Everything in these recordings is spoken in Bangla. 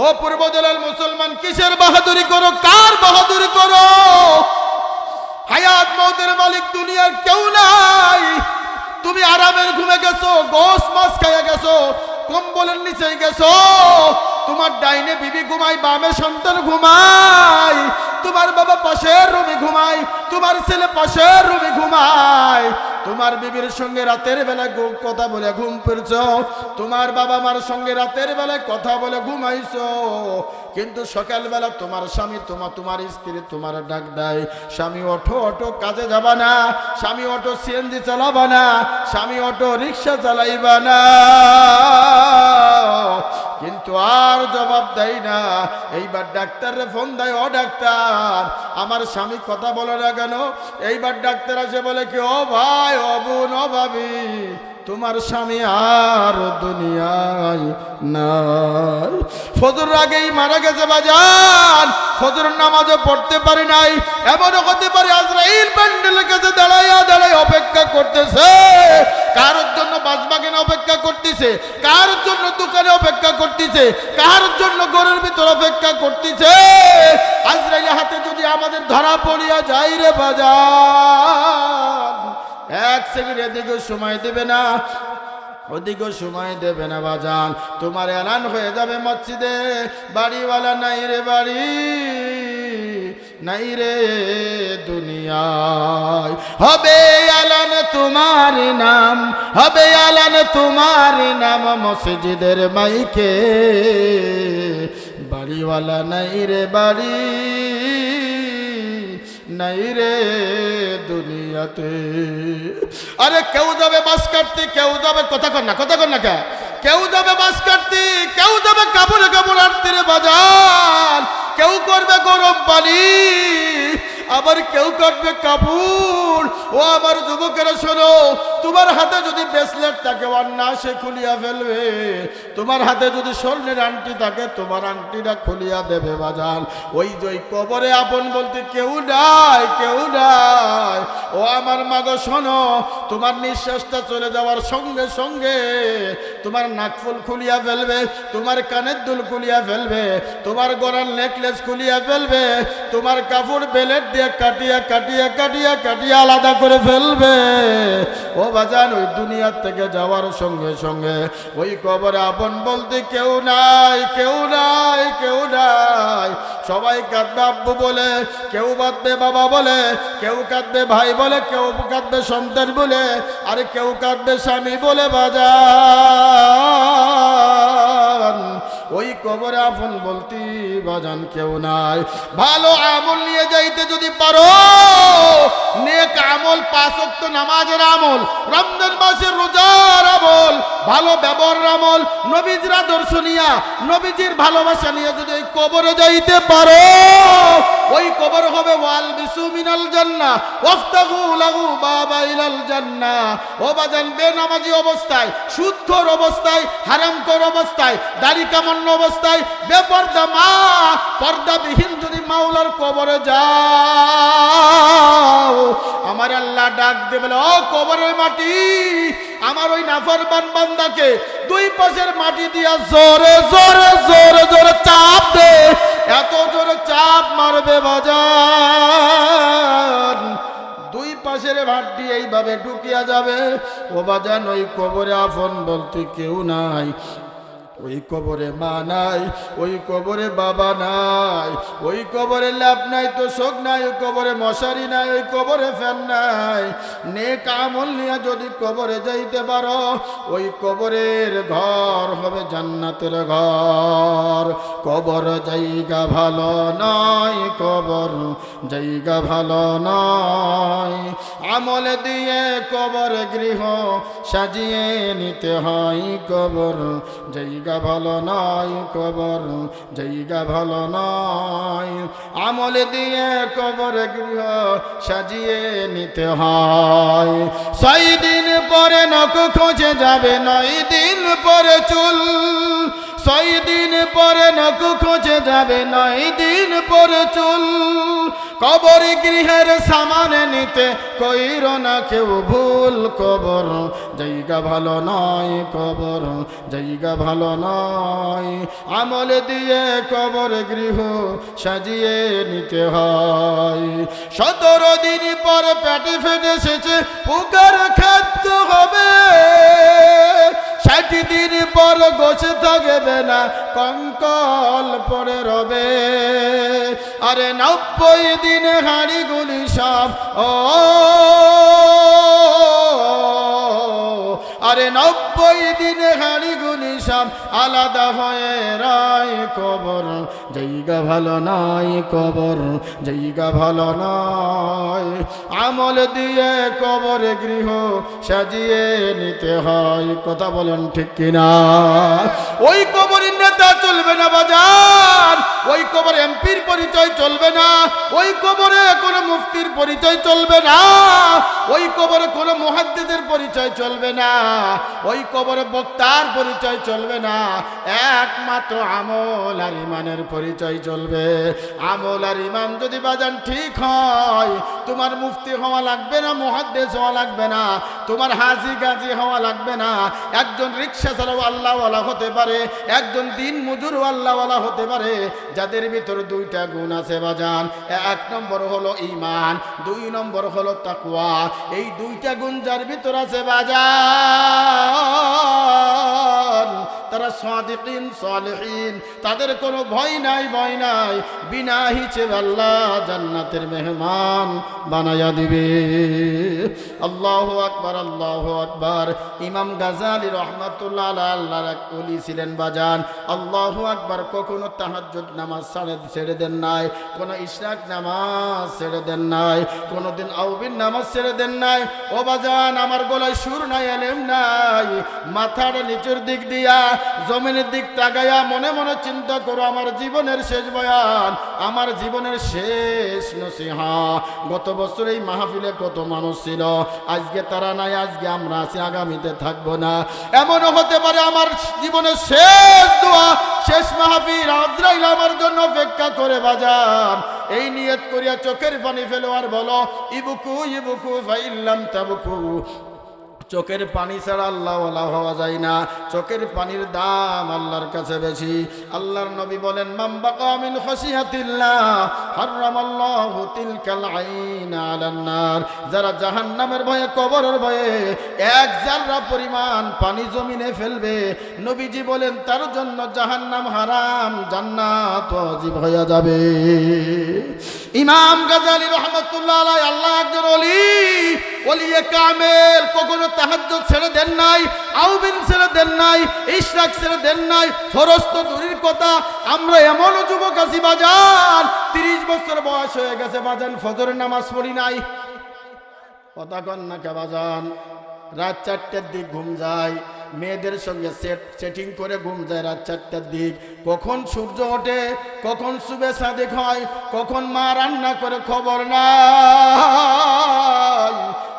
ও পূর্বজলের মুসলমান, কিসের বাহাদুরি করো, কার বাহাদুরি করো? হায়াত মওতের মালিক দুনিয়ার কেউ নাই। তুমি আরামের ঘুমে গেছো, গোশ মাছ খাইয়া গেছো, কম্বলের নিচে গেছো। তোমার ডাইনে বিবি ঘুমাই, বামে সন্তান ঘুমাই, তোমার বাবা পাশের রুমে ঘুমাই, তোমার ছেলে পাশের রুমে ঘুমায়। তোমার বিবির সঙ্গে রাতের বেলা কথা বলে ঘুম পেয়েছো, তোমার বাবা মার সঙ্গে রাতের বেলায় কথা বলে ঘুমাইছো। কিন্তু সকালবেলা তোমার স্বামী তোমার স্ত্রী তোমার ডাক দেয়, স্বামী ওঠো ওঠো, কাজে যাবা না, স্বামী ওঠো সিএনজি চালাবা না, স্বামী ওঠো রিক্সা চালাইবা না। কিন্তু আর জবাব দেয় না। এইবার ডাক্তারে ফোন দেয়, ও ডাক্তার আমার স্বামী কথা বলে না কেন? এইবার ডাক্তার আসে বলে কি, ও ভাই, ও বোন, ও ভাবি, তোমার স্বামী আর দুনিয়ায় নাই। ফজর আগেই মারা গেছে বাজান, ফজর নামাজও পড়তে পারি নাই। এমনও হতে পারে আজরাইল প্যান্ডেলের কাছে দাঁড়াইয়া দাঁড়াই অপেক্ষা করতেছে, কারোর জন্য বাসবাগানে অপেক্ষা করতেছে, কারোর জন্য দোকানে অপেক্ষা করতেছে, কারোর জন্য ঘরের ভিতর অপেক্ষা করতেছে। আজরাইলের হাতে যদি আমাদের ধরা পড়িয়া যাই রে বাজান, এক সেকেন্ড এদিকে সময় দেবে না, ওদিকে সময় দেবে না বাজান। তোমার এলান হয়ে যাবে মসজিদে, বাড়িওয়ালা নাই রে বাড়ি, নাই রে দুনিয়ায়। হবে এলান তোমার নাম, হবে এলান তোমার নাম মসজিদের মাইকে, বাড়িওয়ালা নাই রে বাড়ি, নাই রে দুনিয়াতে। আরে কেউ যাবে বাস কাটতে, কেউ যাবে কথা কর না কে, কেউ যাবে বাস কাটতে, কেউ যাবে কাপড়ে কাপড় আনতে রে বাজার, কেউ করবে গরম পানি, আবার কেউ কাটবে কাপড়। ও আমার যুবকেরা শোনো, তোমার হাতে যদি ব্রেসলেট থাকে অন্যা সে খুলিয়া ফেলবে, তোমার হাতে যদি স্বর্ণের আংটি থাকে তোমার আংটিটা খুলিয়া দেবে বাজান। ওই যে কবরে আপন বলতে কেউ নাই, কেউ নাই। ও আমার মাগো শোনো, তোমার নিঃশ্বাসটা চলে যাওয়ার সঙ্গে সঙ্গে তোমার নাকফুল খুলিয়া ফেলবে, তোমার কানের দুল খুলিয়া ফেলবে, তোমার গলার নেকলেস খুলিয়া ফেলবে, তোমার কাপড় বেলেট দিয়ে কাটিয়া কাটিয়া কাটিয়া কাটিয়া আলাদা করে ফেলবে। ও বাজান, ওই দুনিয়ার থেকে যাওয়ার সঙ্গে সঙ্গে ওই কবরে আপন বলতে কেউ নাই, কেউ নাই, কেউ নাই। সবাই কাঁদবে আব্বু বলে, কেউ কাঁদবে বাবা বলে, কেউ কাঁদবে ভাই বলে, কেউ কাঁদবে সন্তান বলে, আর কেউ কাঁদবে স্বামী বলে বাজান। ওই কবরে আপন বলতে বাজান কেউ নাই। ভালো আমল নিয়ে যাইতে যদি পারো, নেক আমল, 5 ওয়াক্ত নামাজের আমল, রমজান মাসের রোজার আমল, ভালো ব্যবহারের আমল, নবীজির আদর্শ নিয়া, নবীজির ভালোবাসা নিয়ে যদি ওই কবরে যাইতে পারো, ওই কবর হবে ওয়াল বিসু মিনাল জান্নাহ ওয়াফতাগু লাহু বাবা ইলাল জান্নাহ। ও বাজান, বেনামাজি অবস্থায়, সুদখোর অবস্থায়, হারামখোর অবস্থায়, দাড়ি কামান্ন অবস্থায়, বেপর্দা মা, পর্দাবিহীন যদি মাওলার কবরে যাও, আমার আল্লাহ ডাক দিয়ে বলে, ও কবরের মাটি, আমার ওই নাফরমান বান্দাকে দুই পাশের মাটি দিয়া জোরে জোরে জোরে জোরে চাপ দে, এত জোরে চাপ মারবে বাজান, দুই পাশের মাটি এইভাবে ঢুকিয়া যাবে। ও বাজান, ওই কবরে আপন বলতে কেউ নাই, ওই কবরে মা নাই, ওই কবরে বাবা নাই, ওই কবরে ল্যাপ নাই তো শোক নাই, ওই কবরে মশারি নাই, ওই কবরে ফ্যান নাই। নেক আমল নিয়ে যদি কবরে যাইতে পারো, ওই কবরের ঘর হবে জান্নাতের ঘর। কবর জায়গা ভালো নয়, কবর জায়গা ভালো নয়, আমল দিয়ে কবর গৃহ সাজিয়ে নিতে হয়। কবর জায়গা ভালো নয়, কবর জায়গা ভালো নয়, আমল দিয়ে কবর গৃহ সাজিয়ে নিতে হয়। 6 দিন পরে নখ খোঁজে যাবে, 9 দিন পরে চুল, 6 দিন পরে নখ খোঁজে যাবে, 9 দিন পরে চুল। কবর গৃহের সামান নিতে কইর না কেউ ভুল, কবর জায়গা ভালো নয়, কবর জায়গা ভালো নয়। আমল দিয়ে কবর গৃহ সাজিয়ে নিতে হয়। 17 দিন পর পেটে ফেটে এসেছে পোকার খাদ্য হবে। 60 দিন পর গোছে থাকবে না, কঙ্কল পড়ে রবে। আরে 90 দিন হাড়ি গুলি সব আরে 90 দিনে হাড়ি গুলি সব আলাদা হয়ে রায়। কবর জায়গা ভালো নয়, কবর জায়গা ভালো নয়। আমল দিয়ে কবর গৃহ সাজিয়ে নিতে হয়। কথা বলেন ঠিক কিনা? ওই কবরের নেতা চলবে না বাজার, ওই কবর এমপির পরিচয় চলবে না, ওই কবরে কোনো মুফতির পরিচয় চলবে না, ওই কবরে কোনো মুহাদ্দিসের পরিচয় চলবে না, ওই কবরে বক্তার পরিচয় চলবে না। একমাত্র আমল আর ইমানের পরিচয় চলবে। আমল আর ইমান যদি বাজান ঠিক হয়, তোমার মুফতি হওয়া লাগবে না, মুহাদ্দিস হওয়া লাগবে না, তোমার হাজি গাজী হওয়া লাগবে না। একজন রিক্সা চালাও আল্লাহওয়ালা হতে পারে, একজন দিন মজুর আল্লাহওয়ালা হতে পারে, যাদের ভিতর 2টা গুণ আছে বাজান। 1 নম্বর হলো ঈমান, 2 নম্বর হলো তাকওয়া। এই 2টা গুণ যার ভিতর আছে বাজান, তারা সাদিকিন সালেহিন, তাদের কোনো ভয় নাই, ভয় নাই। বিনা হিসেবে আল্লাহ জান্নাতের মেহমান বানায়া দিবে। আল্লাহু আকবার, আল্লাহু আকবার। ইমাম গাজালি রাহমাতুল্লাহ আলাইহি আল্লাহর এক ওলি ছিলেন বাজান। আল্লাহু আকবার। কখনো তাহাজ্জুদ নামাজ ছেড়ে দেন নাই, কোন ইশরাক নামাজ ছেড়ে দেন নাই, কোনদিন আউবিন নামাজ ছেড়ে দেন নাই। ও বাজান, আমার গলায় সুর নাই, এলেম নাই, মাথার নিচের দিক দিয়া জমিনের দিক তাকায়া মনে মনে চিন্তা করো, আমার জীবনের শেষ বয়ান, আমার জীবনের শেষ নসিহা। গত বছর এই মাহফিলে কত মানুষ ছিল, আজকে তারা নাই, আজকে আমরা আছি, আগামীতে থাকবো না। এমনও হতে পারে আমার জীবনের শেষ দোয়া, শেষ মাহফিল আজরাইল আমার জন্য অপেক্ষা করে বাজান। এই নিয়ত করিয়া চোখের পানি ফেলো আর বলো, ইবুকু ইবুকু ফাইল্লাম তাবুকু। চোখের পানি ছাড়া আল্লাহওয়ালা হওয়া যায় না। চোখের পানির দাম আল্লাহর কাছে বেশি। আল্লাহর নবী বলেন, মান বাকা মিন খাশিয়াতিল্লাহ হারামাল্লাহু তিলকাল আইন আলান নার। যারা জাহান্নামের ভয়ে, কবরের ভয়ে 1 জাররা পরিমাণ পানি জমিনে ফেলবে, নবীজি বলেন তার জন্য জাহান্নাম হারাম, জান্নাত ওয়াজিব হয়ে যাবে। ইমাম গাজালি রাহমাতুল্লাহ আলাইহি, আল্লাহ একজন ওলি, ওলিয়ে কামেল, কখনো তাহাজ্জুদ ছেড়ে দেন নাই, আউবিন ছেড়ে দেন নাই, ইশরাক ছেড়ে দেন নাই। ফরজ তো দূরের কথা, আমরা এমনও যুবক আছি বাজান, 30 বছর বয়স হয়ে গেছে বাজান, ফজরের নামাজ পড়ি নাই। কথা কন না কে বাজান? রাত 4টার দিক ঘুম যায়, মেয়েদের সঙ্গে সেটিং করে ঘুম যায় রাত 4টার দিক। কখন সূর্য ওঠে, কখন সুবে সাদেক হয়, কখন মা রান্না করে খবর নাই।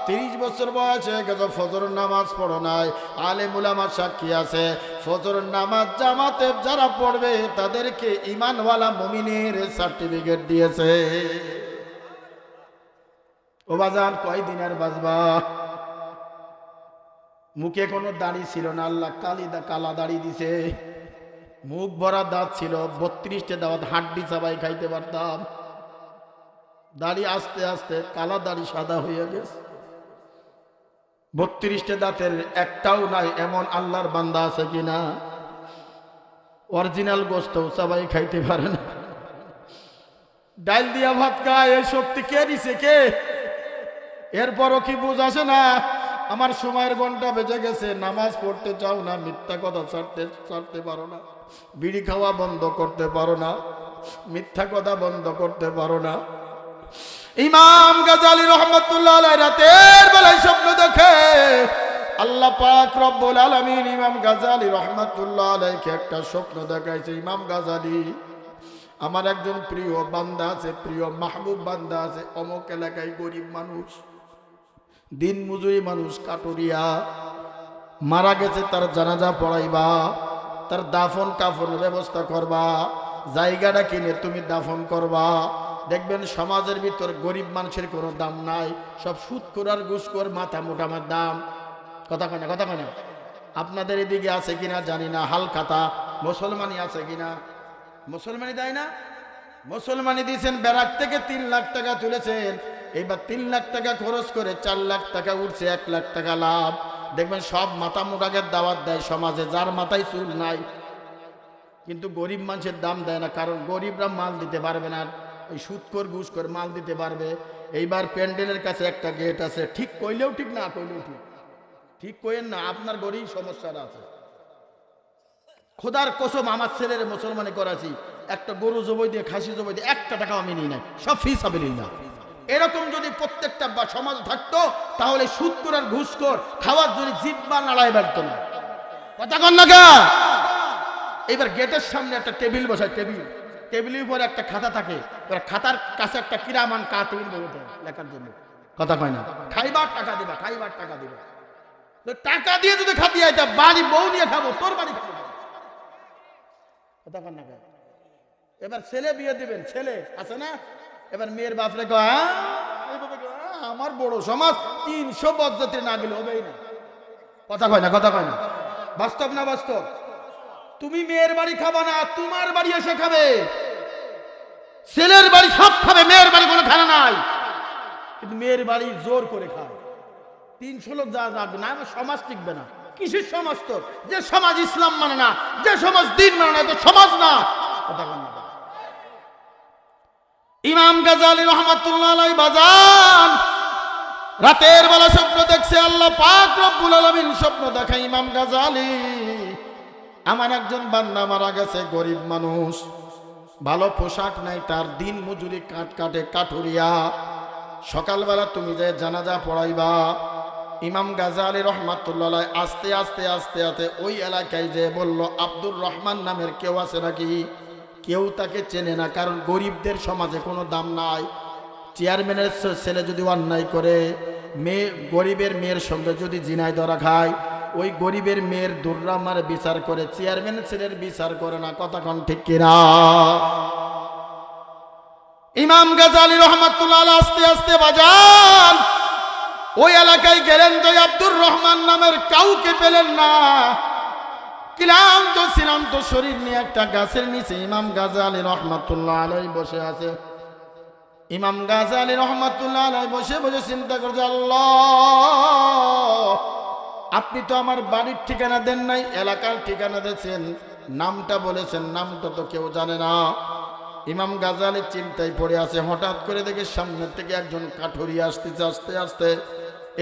30 বছর বয়স হয়ে গেছে, ফজর নামাজ পড়ো নাই। আলেম উলামা সাক্ষী আছে, ফজর নামাজ জামাতে যারা পড়বে তাদেরকে ঈমানওয়ালা মুমিনের সার্টিফিকেট দিয়েছে। ও বাজান, কয়দিন আর বাঁচবা? মুখে কোনো দাড়ি ছিল না, আল্লাহ কালা দাড়ি দিছে। মুখ ভরা দাঁত ছিল, 32টা দাঁত, হাড্ডি চাবাই খাইতে পারতাম। দাড়ি আস্তে আস্তে কালা দাড়ি সাদা হয়ে গেছে। 32টা দাঁতের একটাও নাই এমন আল্লাহর বান্দা আছে কিনা? অরিজিনাল গোস্ত চাবাই খাইতে পারে না, ডাল দিয়া ভাত খায়। এই শক্তি কে দিছে? কে? এরপরও কি বুঝ আসে না? আমার সময়ের ঘন্টা বেজে গেছে, নামাজ পড়তে চাও না, মিথ্যা কথা ছাড়তে পারো না, বিড়ি খাওয়া বন্ধ করতে পারো না, মিথ্যা কথা বন্ধ করতে পারো না। ইমাম গাজালি রাহমাতুল্লাহ আলাইহি রাতের বেলায় স্বপ্ন দেখে। আল্লাহ পাক রব্বুল আলামিন ইমাম গাজালি রাহমাতুল্লাহ আলাইহিকে একটা স্বপ্ন দেখাইছে। ইমাম গাজালি, আমার একজন প্রিয় বান্দা আছে, প্রিয় মাহবুব বান্দা আছে, অমুক এলাকায় গরিব মানুষ, দিন মজুরি মানুষ, কাটুরিয়া, মারা গেছে, তার জানাজা পড়াইবা। তার দাফন কাফনের ব্যবস্থা করবা, জায়গাটা কিনে তুমি দাফন করবা। দেখবেন সমাজের ভিতর গরিব মানুষের কোনো দাম নাই, সব সুদখোর আর ঘুষখোর মাথা মোটামার দাম। কথা কয় না, কথা কয় না। আপনাদের এদিকে আছে কিনা জানি না, হালখাতা মুসলমানি আছে কিনা? মুসলমানি দেয় না? মুসলমানি দিয়েছেন, ব্যারাক থেকে 3 লাখ টাকা তুলেছেন, এইবার 3 লাখ টাকা খরচ করে 4 লাখ টাকা উঠছে, 1 লাখ টাকা লাভ। দেখবেন সব মাথা মোটাকে দাওয়াত দেয় সমাজে, যার মাথায় চুল নাই। কিন্তু গরিব মানুষের দাম দেয় না, কারণ গরিবরা মাল দিতে পারবে না, ওই সুদখোর ঘুষখোর মাল দিতে পারবে। এইবার প্যান্ডেলের কাছে একটা গেট আছে, ঠিক কইলেও ঠিক, না কইলেও ঠিক। ঠিক কইেন না, আপনার গরিব সমস্যাটা আছে। খোদার কসম, আমার ছেলের মুসলমানি করাছি, একটা গরু জবাই দিয়ে, খাসি জবাই দিয়ে 1 টাকাও আমি নিই নাই, সব ফি সাবিলিল্লাহ। এরকম যদি প্রত্যেকটা বা সমাজ থাকতো, তাহলে সুদখোর আর ঘুষখোর খাওয়ার জন্য জিব্বা নাড়ায় পারতো না। কথা কন না গা। এবার গেটের সামনে একটা টেবিল বসায়, টেবিলের উপরে একটা খাতা থাকে, এবার খাতার কাছে একটা কিরামান কাতিল বলতে লেখার জন্য। কথা কয় না, খাইবার টাকা দিবা, খাইবার টাকা দিবা। টাকা দিয়ে যদি খাতি আইতা, বাড়ি বউ নিয়ে খাবো, তোর বাড়ি খাবো। কথা কন না গা। এবার ছেলে বিয়ে দিবেন, ছেলে আছে না, এবার মেয়ের বাপরে কয়, আমার বড় সমাজ 300 বজ্জাতি না গেলে হবেই না। কথা কয় না, কথা কয় না। বাস্তব না বাস্তব? তুমি মেয়ের বাড়ি খাবা না, তোমার বাড়ি এসে খাবে। ছেলের বাড়ি সব খাবে, মেয়ের বাড়ি কোনো খানা নাই, কিন্তু মেয়ের বাড়ি জোর করে খায়। 300 লোক যা যাবে না, আমার সমাজ টিকবে না। কিসের সমাজ তোর? যে সমাজ ইসলাম মানে না, যে সমাজ দিন মানে না, তো সমাজ না। কথা কন না। ইমাম গাজালি রহমাতুল্লাহ আলাইহি বাজান রাতের বেলা স্বপ্ন দেখছে, আল্লাহ পাক রব্বুল আলামিন স্বপ্ন দেখায়, ইমাম গাজালি, আমার একজন বান্দা মারা গেছে, গরিব মানুষ, ভালো পোশাক নাই, তার দিন মজুরি কাটে কাঠুরিয়া, সকালবেলা তুমি যে জানাজা পড়াইবা। ইমাম গাজালি রহমাতুল্লাহ আলাইহি আস্তে আস্তে আস্তে আস্তে ওই এলাকায় যে বলল, আব্দুর রহমান নামের কেউ আছে নাকি? কেউ তাকে চেনে না, কারণ গরিবদের সমাজে কোনো দাম নাই। চেয়ারম্যানের ছেলে যদি অন্যায় করে, গরিবের মেয়ের সঙ্গে যদি জিনায় ধরা খায়, ওই গরিবের মেয়ের দুর্রামার বিচার করে, চেয়ারম্যানের ছেলের বিচার করে না। কথা কোন ঠিক কিনা? ইমাম গাজালি রহমাতুল্লাহ আলাইহি আস্তে আস্তে বাজান ওই এলাকায় গেলেন, তো আব্দুর রহমান নামের কাউকে পেলেন না। ক্লান্ত শ্রান্ত শরীর নিয়ে একটা গাছের নিচে ইমাম গাজালি রহমাতুল্লাহ আলাইহি বসে আছে। ইমাম গাজালি রহমাতুল্লাহ আলাইহি বসে বসে চিন্তা করছে, আল্লাহ, আপনি তো আমার বাড়ির ঠিকানা দেন নাই, এলাকার ঠিকানা দিয়েছেন, নামটা বলেছেন, নামটা তো কেউ জানে না। ইমাম গাজালি চিন্তায় পড়ে আছে। হঠাৎ করে দেখে সামনের থেকে একজন কাঠুরি আসতেছে, আস্তে আস্তে।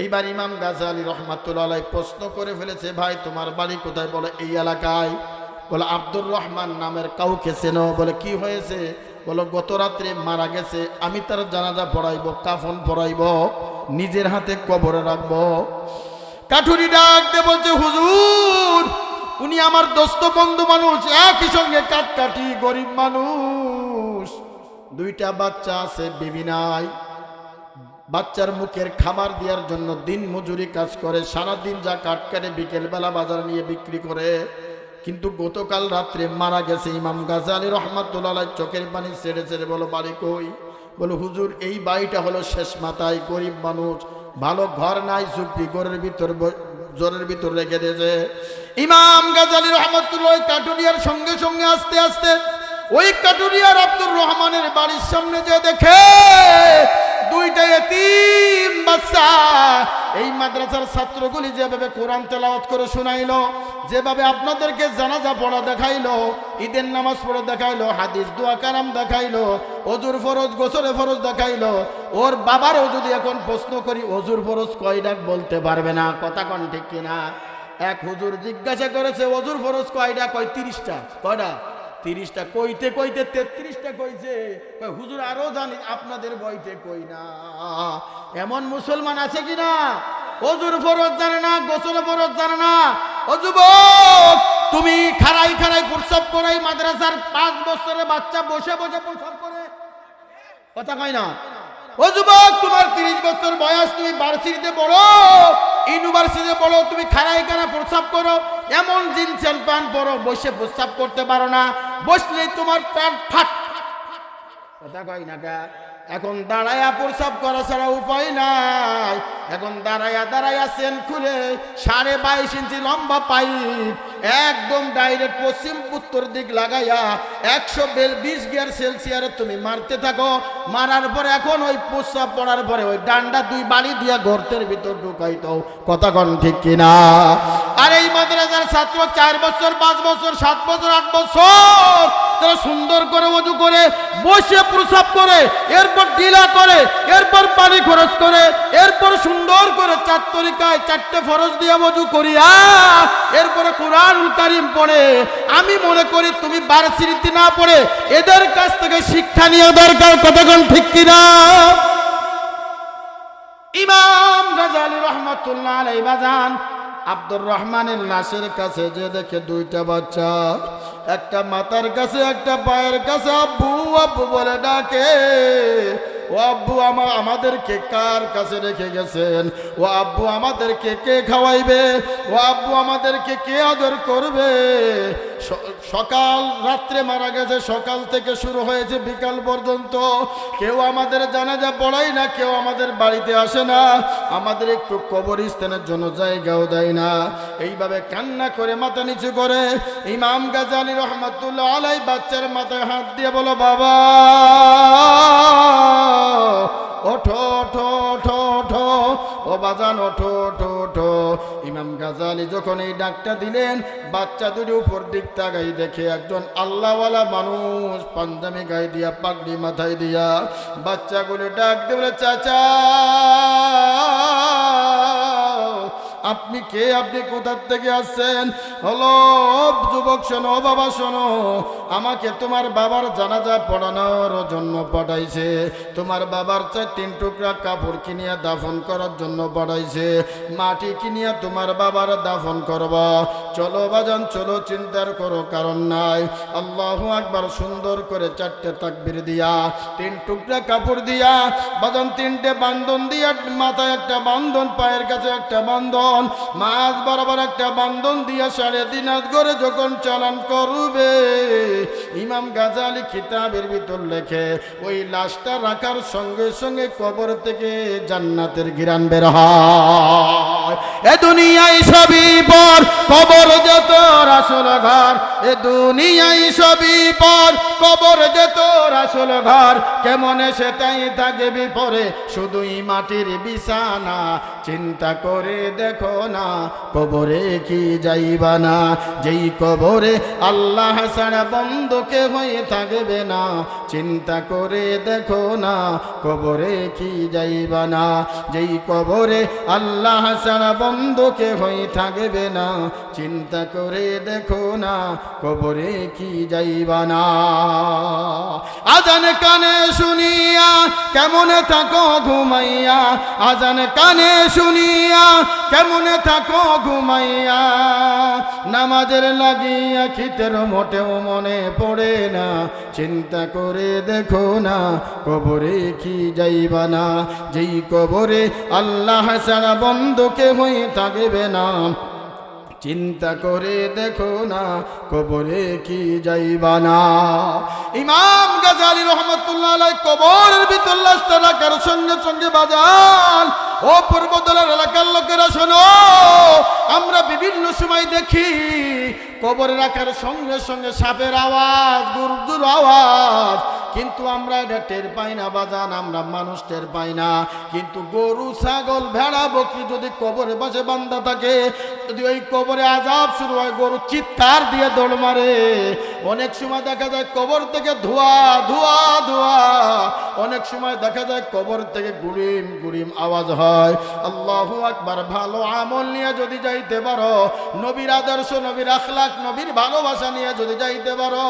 এইবার ইমাম গাজালি রহমাতুল্লাহ আলাইহি প্রশ্ন করে ফেলেছে, ভাই তোমার বাড়ি কোথায়? বলে এই এলাকায়। বলে আব্দুর রহমান নামের কাউকে চেনো? বলে কি হয়েছে? বলো গত রাত্রে মারা গেছে, আমি তার জানাজা পড়াইব, কাফন পড়াইব, নিজের হাতে কবরে রাখবো। কাঠুরি ডাক দিয়ে বলছে, হুজুর, উনি আমার দোস্ত বন্ধু মানুষ, একই সঙ্গে কাটকাটি, গরিব মানুষ, 2টা বাচ্চা আছে, বিবি নাই। বাচ্চার মুখের খাবার দেওয়ার জন্য দিন মজুরি কাজ করে, সারাদিন যা কাটকাটে বিকেল বেলা বাজার নিয়ে বিক্রি করে। কিন্তু গতকাল রাত্রে মারা গেছে। ইমাম গাজালি রহমাতুল্লাহ আলাইহি চোখের পানি ছেড়ে ছেড়ে বলো, বাড়ি কই? বলো হুজুর, এই বাড়িটা হলো শেষ মাথায়, গরিব মানুষ, ভালো ঘর নাই, ঝুপড়ি ঘরের ভিতর জোরের ভিতর রেখে দিয়েছে। ইমাম গাজালি রহমাতুল্লাহ কাটুরিয়ার সঙ্গে সঙ্গে আস্তে আস্তে ওই কাটুরিয়ার আব্দুর রহমানের বাড়ির সামনে যে দেখে 2টা এতিম বাচ্চা। এই মাদ্রাসার ছাত্রগুলি যেভাবে কোরআন তেলাওয়াত করে শোনাইলো, যেভাবে আপনাদেরকে জানাজা পড়া দেখাইলো, ঈদের নামাজ পড়ে দেখাইলো, হাদিস দোয়া কালাম দেখাইলো, ওজুর ফরজ গোসলে ফরজ দেখাইলো, ওর বাবারও যদি এখন প্রশ্ন করি ওজুর ফরজ কয়টা বলতে পারবে না। কথা কোন ঠিক কিনা? এক হুজুর জিজ্ঞাসা করেছে, ওজুর ফরজ কয়টা? কয় 30টা। কয়টা? 30টা। কইতে কইতে 33টা কইছে। হুজুর আরো জানি, আপনাদের বইতে কই না। এমন মুসলমান আছে কিনা ওজুর ফরজ জানে না, গোসল ফরজ জানে না? ও যুবক, তুমি খাড়াই খাড়াই প্রস্রাব করাই মাদ্রাসার 5 বছরের বাচ্চা বসে বসে প্রস্রাব করে। কথা কয় না? ও যুবক, তোমার 30 বছর বয়স, তুমি ভার্সিটিতে পড়ো, ইউনিভার্সিটিতে পড়ো, তুমি খাড়াই খাড়া প্রস্রাব করো, এমন জিন্স প্যান্ট পরো, বসে প্রস্রাব করতে পারো না, বসলেই তোমার প্যান্ট ফাট। কথা কই না কা? এখন দাঁড়ায়া প্রস্রাব করা ছাড়া উপায় নাই। এখন দাঁড়ায়া সেন খুলে 22.5 ইঞ্চি লম্বা পাইপ একদম ডাইরেক্ট পশ্চিম উত্তর দিক লাগাইয়া 120 গিয়ার সেলসিয়াসে তুমি মারতে থাকো। মারার পরে এখন ওই প্রস্রাব পড়ার পরে ওই ডান্ডা 2 বাড়ি দিয়া গর্তের ভিতর ঢুকাইতো। কথা কন ঠিক কিনা? আর এই মাদ্রাসার ছাত্র 4 বছর 5 বছর 7 বছর 8 বছর তারা সুন্দর করে ওযু করে বসে প্রস্রাব করে, এরপর ঢিলা করে, এরপর পানি খরচ করে, এরপর সুন্দর করে 4 তরিকায় 4টে ফরজ দিয়ে ওযু করিয়া এরপরে কুরআনুল কারীম পড়ে। আমি মনে করি তুমি ভার্সিটিতে না পড়ে এদের কাছ থেকে শিক্ষা নিয়ে দরকার। কতক্ষণ ঠিক কিনা? ইমাম গাজ্জালী রাহমাতুল্লাহ আলাইহি বাজান আব্দুর রহমানের লাশের কাছে যে দেখে 2টা বাচ্চা, একটা মাথার কাছে একটা পায়ের কাছে আব্বু আব্বু বলে ডাকে। ও আব্বু আমাদেরকে কার কাছে রেখে গেছেন? ও আব্বু আমাদেরকে কে খাওয়াইবে? ও আব্বু আমাদেরকে কে আদর করবে? সকাল রাত্রে মারা গেছে, সকাল থেকে শুরু হয়েছে বিকাল পর্যন্ত কেউ আমাদের জানাজা পড়াই না, কেউ আমাদের বাড়িতে আসে না, আমাদের একটু কবরস্থানের জন্য জায়গাও দেয় না। এইভাবে কান্না করে মাথা নিচু করে ইমাম গাজ্জালী রাহমাতুল্লাহ আলাইহি বাচ্চার মাথায় হাত দিয়ে বলো, বাবা ওঠো ওঠো ওঠো ওঠো, ও বাজান ওঠো ওঠো ওঠো। ইমাম গাজ্জালী যখন এই ডাকটা দিলেন, বাচ্চা দুটি উপর দিক তাকাই দেখে একজন আল্লাহওয়ালা মানুষ পাঞ্জাবি গায়ে দিয়া পাগড়ি মাথায় দিয়া বাচ্চাগুলো ডাক দিয়ে বলে, চাচা আপনি কে? আপনি কোথার থেকে আসছেন? হলো যুবক শোনো, বাবা শোনো, আমাকে তোমার বাবার জানাজা পড়ানোর জন্য পাঠাইছে, তোমার বাবার 3 টুকরা কাপড় কিনিয়া দাফন করার জন্য পাঠাইছে, মাটি কিনিয়া তোমার বাবার দাফন করব। চলো বাজান চলো, চিন্তার করো কারণ নাই। আল্লাহু আকবার। সুন্দর করে 4টে তাকবীর দিয়া 3 টুকরা কাপড় দিয়া বাজান 3টে বান্ধন দিয়া, মাথায় একটা বান্ধন, পায়ের কাছে একটা বান্ধন, মাঝ বরাবর একটা বান্ধন দিয়া 3.5 হাত করে যখন চালান করবে, ইমাম গাজ্জালী কিতাবের ভিতর লেখে ওই লাশটা রাখার সঙ্গে সঙ্গে কবর থেকে জান্নাতের ঘিরান বের হয়। এ দুনিয়ায় সবই পর, কবর যে তোর আসল ঘর। এ দুনিয়ায় সবই পর, কবর যে তোর আসল ঘর। কেমনে সেটাই থাকবি পরে, শুধুই মাটির বিছানা। চিন্তা করে দেখো না, কবরে কি যাইবা না? যেই কবরে আল্লাহ ছাড়া বন্ধুকে হয়ে থাকবে না। চিন্তা করে দেখো না, কবরে কি যাইবা না? যেই কবরে আল্লাহ ছাড়া বন্ধুকে হয়ে থাকবে না। চিন্তা করে দেখো না, কবরে কি যাইবা না? আজান কানে শুনিয়া কেমনে থাকো ঘুমাইয়া, আজান কানে শুনিয়া কেমনে থাকো ঘুমাইয়া। নামাজের লাগিয়া খিতের মোটেও মনে পড়ে না। চিন্তা করে দেখো না, কবরে কি যাইবা না? যেই কবরে আল্লাহ ছাড়া বন্ধুকে হয়ে থাকবে না। চিন্তা করে দেখো না, কবরে কি যাইবা না? ইমাম গাজ্জালী রাহমাতুল্লাহ আলাইহি কবরের ভিতর লাশটা রাখার সঙ্গে সঙ্গে বাজান, ও পূর্বদলের এলাকার লোকেরা শোনো, আমরা বিভিন্ন সময় দেখি কবরে রাখার সঙ্গে সঙ্গে সাপের আওয়াজ, গরুর আওয়াজ, কিন্তু আমরা এটা টের পাই না বাজান, আমরা মানুষ টের পাই না। কিন্তু গরু ছাগল ভেড়া বকরি যদি কবরে পাশে বান্ধা থাকে, যদি ওই কবরে আযাব শুরু হয়, গরু চিৎকার দিয়ে দৌড় মারে। অনেক সময় দেখা যায় কবর থেকে ধোঁয়া ধোঁয়া ধোঁয়া, অনেক সময় দেখা যায় কবর থেকে গুরিম গুরিম আওয়াজ হয়। আল্লাহু আকবার। ভালো আমল নিয়ে যদি যাইতে পারো, নবীর আদর্শ, নবীর আখলাক, নবীর ভালোবাসা নিয়ে যদি যাইতে পারো,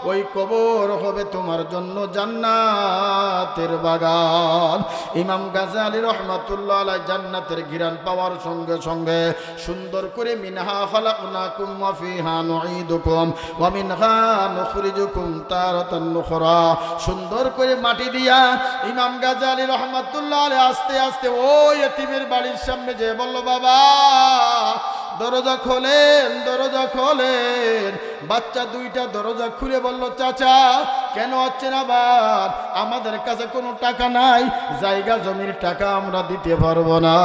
ওই কবর হবে তোমার জন্য জন্য জান্নাতের বাগান। ইমাম গাজ্জালী রাহমাতুল্লাহ আলাইহি জান্নাতের ঘিরান পাওয়ার সঙ্গে সঙ্গে সুন্দর করে মিনহা খালাকনাকুম ওয়া ফিহা নুঈদুকুম ওয়া মিনহা নুখরিজুকুম তারাতান নুখরা, সুন্দর করে মাটি দিয়া ইমাম গাজ্জালী রাহমাতুল্লাহ আলাইহি আস্তে আস্তে ওই এতিমের বাড়ির সামনে যে বলল, বাবা দরজা খোলেন, দরজা খোলেন। বাচ্চা দুইটা দরজা খুলে বলল, চাচা কেন হচ্ছেন আবার? আমাদের কাছে কোনো টাকা নাই, জায়গা জমির টাকা আমরা দিতে পারবো না,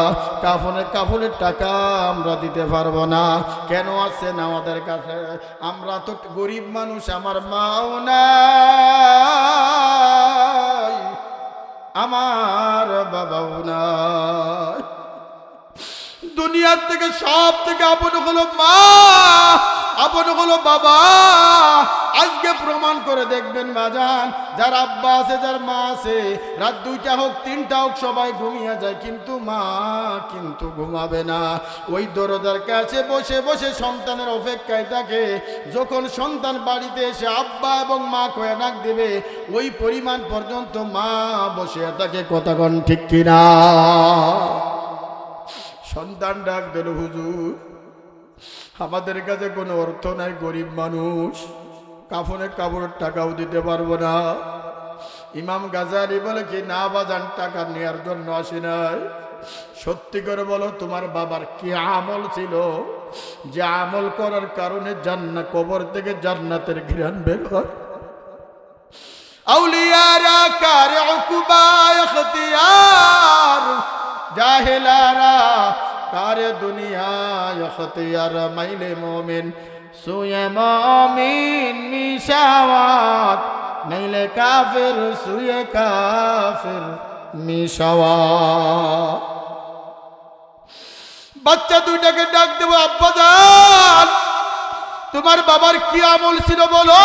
কাফনের টাকা আমরা দিতে পারবো না। কেন আছেন আমাদের কাছে? আমরা তো গরিব মানুষ, আমার মাও নাই, আমার বাবাও নাই। দুনিয়ার থেকে সব থেকে আপন হলো মা, আপন হলো বাবা। আজকে প্রমাণ করে দেখবেন বাজান, যার আব্বা আছে, যার মা আছে, রাত 2টা হোক 3টা হোক সবাই ঘুমিয়ে যায়, কিন্তু মা কিন্তু ঘুমাবে না। ওই দরজার কাছে বসে বসে সন্তানের অপেক্ষায় থাকে। যখন সন্তান বাড়িতে এসে আব্বা এবং মা কয়ে ডাক দেবে, ওই পরিমাণ পর্যন্ত মা বসে থাকে। কথা কোন ঠিক কিনা? সন্তান ডাক দিল, হুজুর আমাদের কাছে কোনো অর্থ নাই, গরিব মানুষ, কাফনের কাপড়ের টাকাও দিতে পারবো না। ইমাম গাজ্জালী বলে কি, না বাজান, টাকা নেওয়ার জন্য আসি নাই। সত্যি করে বলো, তোমার বাবার কি আমল ছিল যে আমল করার কারণে জান্নাত, কবর থেকে জান্নাতের ঘ্রাণ বের হয়? আউলিয়ারা কারে উকুবা ইখতিয়ার, জাহেলারা কারে দুনিয়া ইখতিয়ার। মাইলে মুমিন সুয়ে মুমিন মিশাওয়াত, মাইলে কাফির সুয়ে কাফির মিশাওয়াত। বাচ্চা দুইটাকে ডাক দেব, আব্বাজান তোমার বাবার কি আমল ছিল বলো?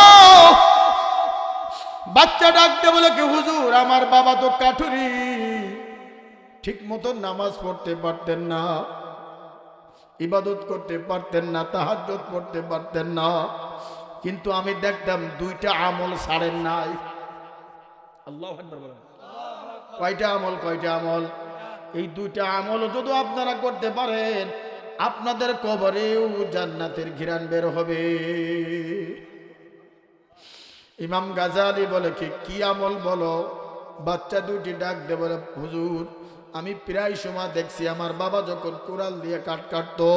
বাচ্চা ডাকতে বলে কি, হুজুর আমার বাবা তো কাঠুরি, ঠিক মতো নামাজ পড়তে পারতেন না, ইবাদত করতে পারতেন না, তাহাজ্জুদ পড়তে পারতেন না, কিন্তু আমি দেখতাম 2টা আমল ছাড়েন নাই। আল্লাহু আকবার বলেন। কয়টা আমল? কয়টা আমল? এই 2টা আমল যদি আপনারা করতে পারেন, আপনাদের কবরেও জান্নাতের ঘিরাণ বের হবে। ইমাম গাজ্জালী বলে কি আমল বলো? বাচ্চা দুটি ডাক দে বলে, হুজুর আমি প্রায় সময় দেখছি আমার বাবা যখন কুড়াল দিয়ে কাটতো,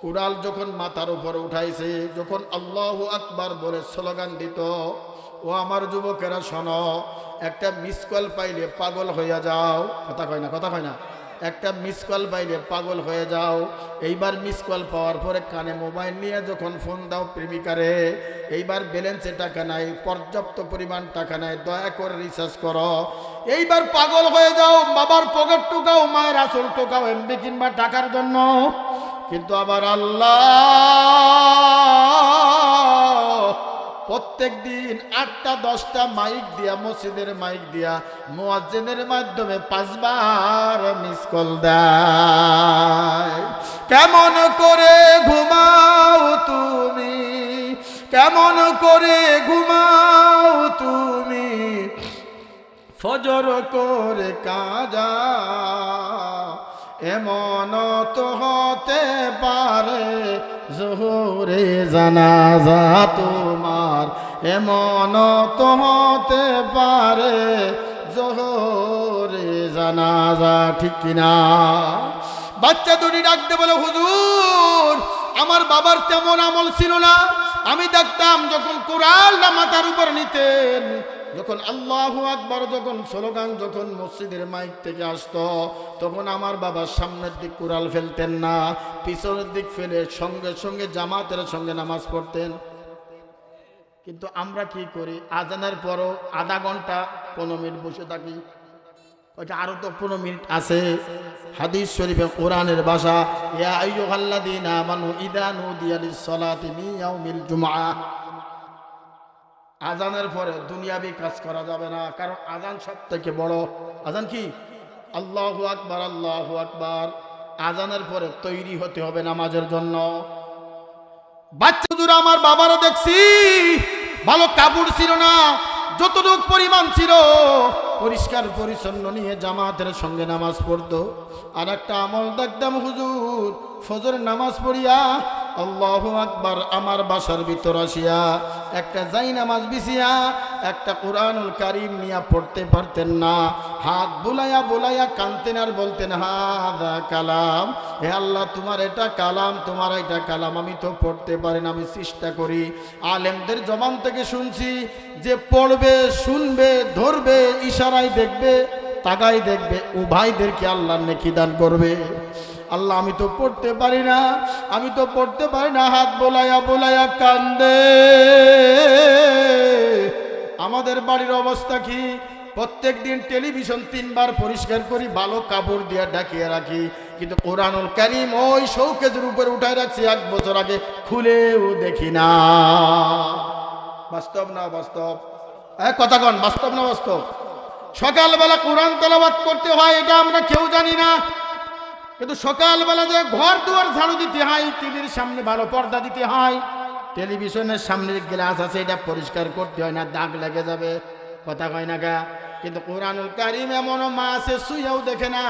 কুড়াল যখন মাথার উপরে উঠাইছে, যখন আল্লাহু আকবার বলে স্লোগান দিত, ও আমার যুবকেরা শোনো, একটা মিস কল পাইলে পাগল হইয়া যাও। কথা কয় না, কথা কয় না। একটা মিস কল পাইলে পাগল হয়ে যাও। এইবার মিস কল পাওয়ার পরে কানে মোবাইল নিয়ে যখন ফোন দাও প্রেমিকারে, এইবার ব্যালেন্সে টাকা নাই, পর্যাপ্ত পরিমাণ টাকা নাই, দয়া করে রিচার্জ করো। এইবার পাগল হয়ে যাও, বাবার পকেট টুকাও, মায়ের আসল টুকাও এমবি কিংবা টাকার জন্য। কিন্তু আবার আল্লাহ প্রত্যেক দিন 8টা 10টা মাইক দিয়া, মসজিদের মাইক দিয়া, মুয়াজ্জিনের মাধ্যমে 5 বার মিস কল দেয়। কেমন করে ঘুমাও তুমি, কেমন করে ঘুমাও তুমি, ফজর করে কাজা, এমন তো হতে পারে জোহরে জানাজা তোমার, এমন তো হতে পারে জোহরে জানাজা। ঠিক কিনা? বাচ্চা দুটি ডাকতে বলে, হুজুর আমার বাবার তেমন আমল ছিল না। আমি দেখতাম যখন কোরআনটা মাথার উপর নিতেন, যখন আল্লাহু আকবার যখন স্লোগান যখন মসজিদের মাইক থেকে আসতো, তখন আমার বাবার সামনের দিক কুড়াল ফেলতেন না, পিছনের দিক ফেলে সঙ্গে সঙ্গে জামাতের সঙ্গে নামাজ পড়তেন। কিন্তু আমরা কি করি? আজানের পরও আধা ঘন্টা 15 মিনিট বসে থাকি। ওইটা আরো তো 15 মিনিট আছে। হাদিস শরীফে কোরআনের ভাষা, ইয়া আইয়ুহাল্লাযীনা আমানু ইযা নুদিয়া লিস-সালাতি মিন ইয়াউমিল জুমআহ। আজানের পরে দুনিয়াবি কাজ করা যাবে না, কারণ আজান সবথেকে বড়। আজান কি? আল্লাহু আকবার, আল্লাহু আকবার। আজানের পরে তৈরি হতে হবে নামাজের জন্য। বাচ্চা হুজুর আমার বাবারও দেখছি ভালো কাপড় ছিল না, যতটুক পরিমাণ ছিল পরিষ্কার পরিচ্ছন্ন নিয়ে জামাতের সঙ্গে নামাজ পড়তো। আর একটা আমল দেখতাম হুজুর, ফজর নামাজ পড়িয়া আল্লাহু আকবার আমার বাসার ভিতর আসিয়া একটা যাই নামাজ বিছিয়া একটা কোরআনুল কারীম নিয়ে পড়তে পারতেন না, হাত বুলাইয়া বুলাইয়া কানতেন আর বলতেন হাদা কালাম, হে আল্লাহ তোমার এটা কালাম, তোমার এটা কালাম, আমি তো পড়তে পারি না, আমি চেষ্টা করি। আলেমদের জবান থেকে শুনছি যে পড়বে, শুনবে, ধরবে, ইশারায় দেখবে, তাকাই দেখবে, ও ভাইদেরকে আল্লাহ নেকি দান করবে। আল্লাহ আমি তো পড়তে পারি না, আমি তো পড়তে পারি না, হাত বোলাইয়া বোলাইয়া কান্দে। আমাদের বাড়ির অবস্থা কি? প্রত্যেক দিন টেলিভিশন 3 বার পরিষ্কার করি, ভালো কাপড় দিয়ে ঢাকিয়ে রাখি, কিন্তু কোরআনুল কারীম ওই শৌকেজের উপরে উঠায় রাখছি 1 বছর আগে, খুলেও দেখি না। বাস্তব না বাস্তব? কথা কন, বাস্তব না বাস্তব? সকালবেলা কোরআন তেলাওয়াত করতে হয় এটা আমরা কেউ জানি না, কিন্তু সকালবেলা যে ঘর দুয়ার ঝাড়ু দিতে হয়, টিভির সামনে ভালো পর্দা দিতে হয়, টেলিভিশনের সামনে গ্লাস আছে এটা পরিষ্কার করতে হয় না, দাগ লেগে যাবে। কথা কয় না গা? কিন্তু কোরআনুল কারীম এমনও মা আছে শুয়েও দেখে না,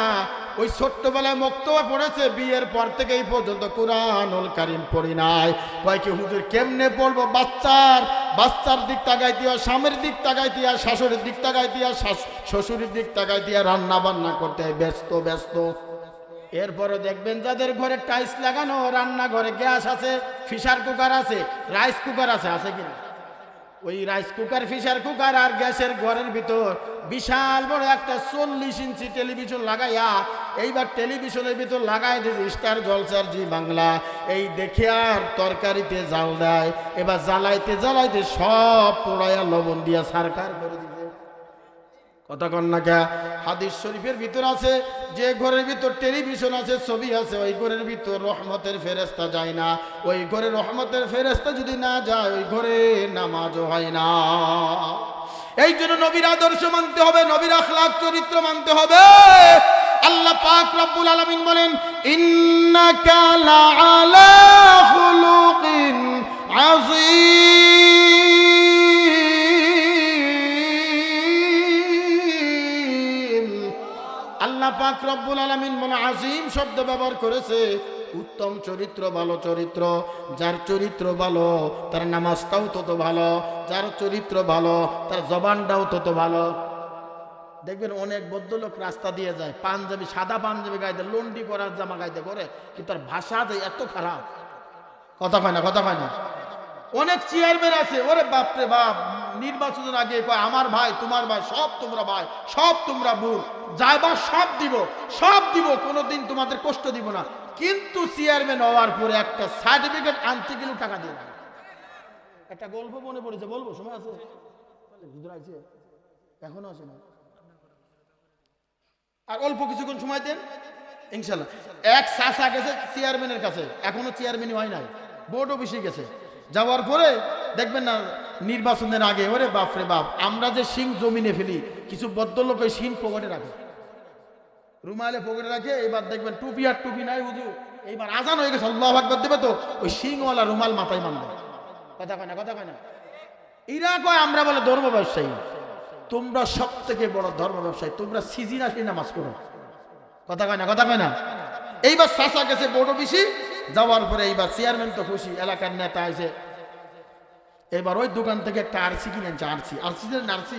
ওই ছোট্টবেলায় মক্তবা পড়েছে, বিয়ের পর থেকে এই পর্যন্ত কোরআনুল কারীম পড়ি নাই। কয় কি হুজুর কেমনে পড়বো? বাচ্চার দিক তাকাই দিয়া, স্বামীর দিক তাকাই দিয়া, শাশুড়ির দিক তাকাই দিয়া, শ্বশুরের দিক তাকাই দিয়া রান্না বান্না করতে ব্যস্ত ব্যস্ত। এরপরও দেখবেন যাদের ঘরে টাইলস লাগানো, রান্নাঘরে গ্যাস আছে, ফিশার কুকার আছে, রাইস কুকার আছে, আছে কিনা? ওই রাইস কুকার, ফিশার কুকার আর গ্যাসের ঘরের ভিতর বিশাল বড় একটা 40 ইঞ্চি টেলিভিশন লাগাইয়া, এইবার টেলিভিশনের ভিতর লাগাই দিয়েছে স্টার জলসার জি বাংলা, এই দেখে আর তরকারিতে জাল দেয়, এবার জ্বালাইতে জ্বালাইতে সব পোড়াইয়া লবণ দিয়া সারকার করে দিছে। কথা কন না কে? হাদিস শরীফের ভিতর আছে যে ঘরের ভিতর টেলিভিশন আছে, ছবি আছে, ওই ঘরের ভিতর রহমতের ফেরেশতা যায় না। ওই ঘরে রহমতের ফেরেশতা যদি না যায়, ওই ঘরে নামাজও হয় না। এই জন্য নবীর আদর্শ মানতে হবে, নবীর আখলাক চরিত্র মানতে হবে। আল্লাহ পাক রব্বুল আলামিন বলেন ইন্নাকা লাআলা খুলুকিন আযীম। আল্লাহ পাক রব্বুল আলামিন মানে আজিম শব্দ ব্যবহার করেছে, উত্তম চরিত্র, ভালো চরিত্র। যার চরিত্র ভালো তার নামাজটাও তত ভালো, যার চরিত্র ভালো তার জবানটাও তত ভালো। দেখবেন অনেক ভদ্রলোক রাস্তা দিয়ে যায়, পাঞ্জাবি, সাদা পাঞ্জাবি গাইতে, লন্ডি করার জামা গাইতে করে, কিন্তু তার ভাষা যে এত খারাপ। কথা কয় না? কথা কয় না? অনেক চেয়ারম্যান আছে, ওরে বাপরে বাপ, নির্বাচনের আগে কয় আমার ভাই, তোমার ভাই, সব তোমরা ভাই, সব তোমরা বোন, যাইবা সব দিব, সব দিব, কোনোদিন তোমাদের কষ্ট দিব না। কিন্তু চেয়ারম্যান হওয়ার পরে একটা সার্টিফিকেট আনতে গেলেও টাকা দিয়ে না। একটা গল্প মনে পড়েছে, বলবো? সময় আছে? এখনো আছে না? আর অল্প কিছুক্ষণ সময় দেন ইনশাল্লাহ। এক চাচা গেছে চেয়ারম্যানের কাছে, এখনো চেয়ারম্যানই হয় নাই, বোর্ড অফিসে গেছে। যাওয়ার পরে দেখবেন না নির্বাচনের আগে, ওরে বাপরে বাপ, আমরা যে শিং জমিনে ফেলি, কিছু ভদ্রলোক ওই শিং পকেটে রাখে, রুমালে পকেটে রাখে। এবার দেখবেন টুপি আর টুপি নাই হুজুর, এইবার আজান হয়ে গেছে, আল্লাহু আকবার দেবে তো ওই শিংওয়ালা রুমাল মাথায় বাঁধে। কথা কয় না? কথা কয় না? এরা কয় আমরা বলে ধর্ম ব্যবসায়ী। তোমরা সব থেকে বড় ধর্ম ব্যবসায়ী, তোমরা সিজিন আসলে নামাজ পড়ো। কথা কয় না? কথা কয় না? এইবার চাচা গেছে বোর্ড অফিসে, যাওয়ার পরে এইবার চেয়ারম্যান তো খুশি, এলাকার নেতা আছে, এবার ওই দোকান থেকে একটা আরসি কিনে আনছে। আরসি আরসি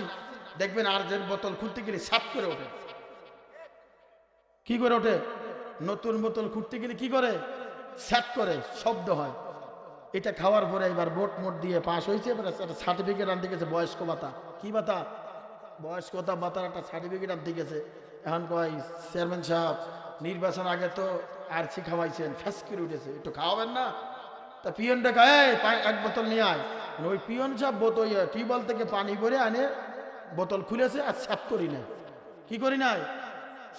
দেখবেন আরজের বোতল খুলতে গেলে সাপ করে ওঠে। কি করে ওঠে? নতুন বোতল খুলতে গেলে কি করে? স্যাট করে, শব্দ হয়। এটা খাওয়ার পরে এবার বোট মোট দিয়ে পাস হয়েছে, এবার একটা সার্টিফিকেট আনতে গেছে, বয়স্ক ভাতা। কি ভাতা? বয়স্কতা ভাতার একটা সার্টিফিকেট আনতে গেছে। এখন কয় চেয়ারম্যান সাহেব, নির্বাচন আগে তো আরসি খাওয়াইছেন, ফ্যাস করে উঠেছে, একটু খাওয়াবেন না? তা পিয়নটা কয় এক বোতল নিয়ে আয়। ওই পিয়ন সাহেব বোতল টিউবওয়েল থেকে পানি ভরে আনে, বোতল খুলেছে আর স্যাট করি নাই। কি করি নাই?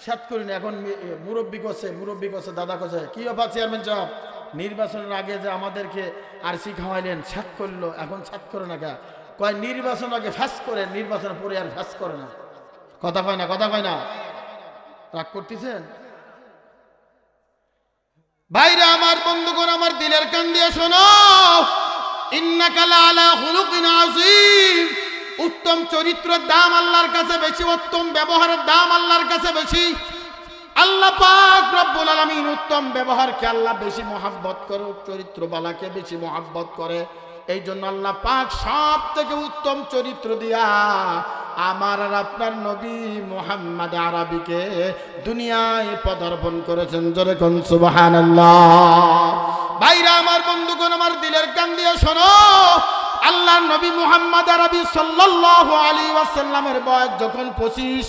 স্যাট করি না। এখন মুরব্বী করছে, দাদা করছে, কি ব্যাপার চেয়ারম্যান সাহেব, নির্বাচনের আগে যে আমাদেরকে আরসি খাওয়াইলেন, স্যাট করলো, এখন স্যাট করে না কে? কয় নির্বাচন আগে ফ্যাস করে, নির্বাচনের পরে আর ফ্যাস করে না। কথা কয় না? কথা কয় না? রাগ করতেছেন ভাইরা আমার, বন্ধুগণ আমার, দিলের কান দিয়ে শোনো, ইন্নাকা লাআলা খুলুকিন আযীম। উত্তম উত্তম চরিত্রের দাম আল্লাহর কাছে বেশি, উত্তম ব্যবহারের দাম আল্লাহর কাছে বেশি। আল্লাহ পাক রব্বুল আলামিন উত্তম ব্যবহারকে আল্লাহ বেশি মহব্বত করে, চরিত্রবালাকে বেশি মহব্বত করে। এই জন্য আল্লাহ পাক সব থেকে উত্তম চরিত্র দিয়া আমার আর আপনার নবী মুহাম্মদ আরবিকে দুনিয়ায় পদার্পণ করেছেন। জোরে কোন সুবহানাল্লাহ। ভাইরা আমার, বন্ধুগণ আমার, দিলের কান দিয়ে শোনো, আল্লাহর নবী মুহাম্মদ আরবি সাল্লাল্লাহু আলাইহি ওয়াসাল্লামের বয়স যখন 25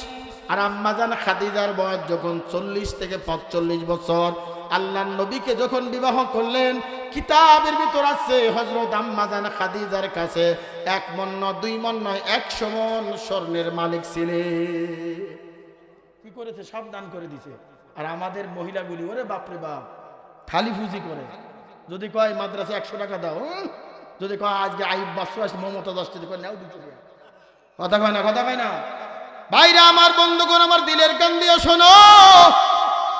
আর আম্মাজান খাদিজার বয়স যখন 40 থেকে 45 বছর, আল্লাহর নবীকে যখন বিবাহ করলেন, কিতাবের ভিতর আছে হযরত আম্মাজান খাদিজার কাছে 1 মণ নয়, 2 মণ নয়, 100 মণ স্বর্ণের মালিক ছিলেন। কি করেছে? সব দান করে দিছে। আর আমাদের মহিলাগুলি, ওরে বাপরে বাপ, খালি ফুজি করে। যদি কয় মাদ্রাসা 100 টাকা দাও, যদি কয় আজকে আইব 500 আসে, মমতা 10 টাকা করে নাও, দিতে কথা কয় না, কথা কয় না। ভাইরা আমার, বন্ধুগণ আমার, দিলের কান দিয়ে শোনো,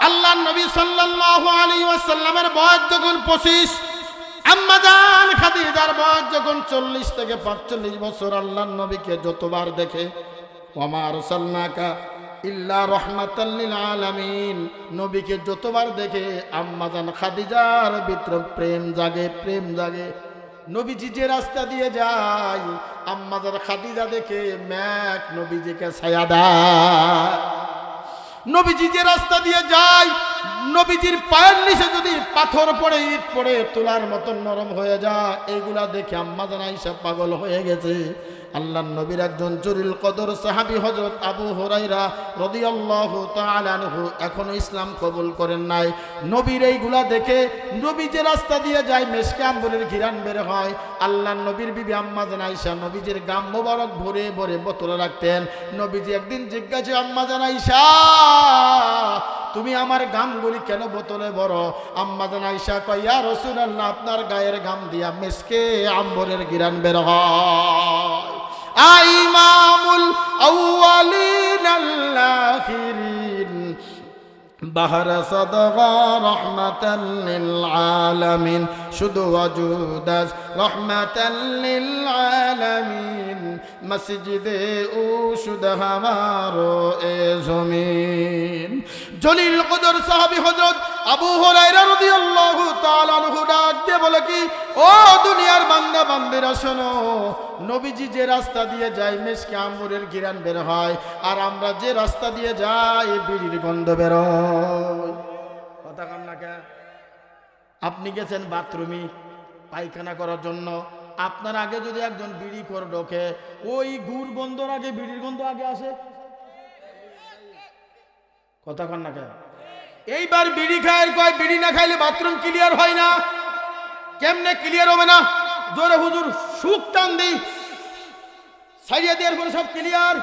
আল্লাহর নবী সাল্লাল্লাহু আলাইহি ওয়াসাল্লামের বয়স যখন 25, আম্মাজান খাদিজার বয়স যখন 40 থেকে 45 বছর, আল্লাহর নবীকে যতবার দেখে, ওয়ামা আরসালনাকা ইল্লা রাহমাতাল লিল আলামিন, নবীকে যতবার দেখে আম্মাজান খাদিজার ভিতরে প্রেম জাগে, প্রেম জাগে। নবীজি যে রাস্তা দিয়ে যায়, আম্মাজান খাদিজা দেখে মেঘ নবীজিকে ছায়া দেয়। নবীজি যে রাস্তা দিয়ে যায়, নবীজির পায়ের নিচে যদি পাথর পড়ে, ইট পড়ে, তোলার মতন নরম হয়ে যায়, এইগুলা দেখে আম্মাজান আয়েশা পাগল হয়ে গেছে। আল্লাহর নবীর একজন জলিল কদর সাহাবী হযরত আবু হুরায়রা রাদিয়াল্লাহু তাআলা আনহু এখনো ইসলাম কবুল করেন নাই। নবীর এইগুলা দেখে, নবী যে রাস্তা দিয়ে যায়, মেশকে আম্বরের ঘিরান বের হয়। আল্লাহর নবীর বিবি আম্মাজান আয়েশা নবীজির গাম মোবারক ভরে ভরে বোতলে রাখতেন। নবীজি একদিন জিজ্ঞাসা, আম্মাজান আয়েশা, তুমি আমার গামগুলি কেন বোতলে বড়? আম্মাজান আয়েশা কয়, ইয়া রাসূলুল্লাহ, আপনার গায়ের গাম দিয়া মেশকে আম্বরের ঘিরান বের হয়। ইমামুল আউয়ালিন আল আখিরিন বাহর সাদগা রহমাতাল লিল আলামিন, শুধু ওয়াজুদাস রহমাতাল লিল আলামিন, মসজিদে উশুদ হামারো এ জমিন। জলিল কদর সাহাবী হযরত আবু হুরায়রা রাদিয়াল্লাহু তাআলা আনহু ডাক দিয়ে বলে কি, ও দুনিয়ার বান্দা বান্দিরা শোনো, নবীজি যে রাস্তা দিয়ে যায় মেশকে আম্বরের ঘিরান বের হয়, আর আমরা যে রাস্তা দিয়ে যাই বিড়ির গন্ধ বের হয়। কথা কান না কে? আপনি গেছেন বাথরুমে পায়খানা করার জন্য, আপনার আগে যদি একজন বিড়ি করে ঢোকে, ওই গুড় গন্ধর আগে বিড়ির গন্ধ আগে আসে। কথা কান না কে? এইবার বিড়ি খায়, কয় বিড়ি না খাইলে বাথরুম ক্লিয়ার হয় না। কেমনে ক্লিয়ার হবে না? জোরে হুজুর সুখ টান দিই, ছাড়িয়ে দেওয়ার পরে সব ক্লিয়ার।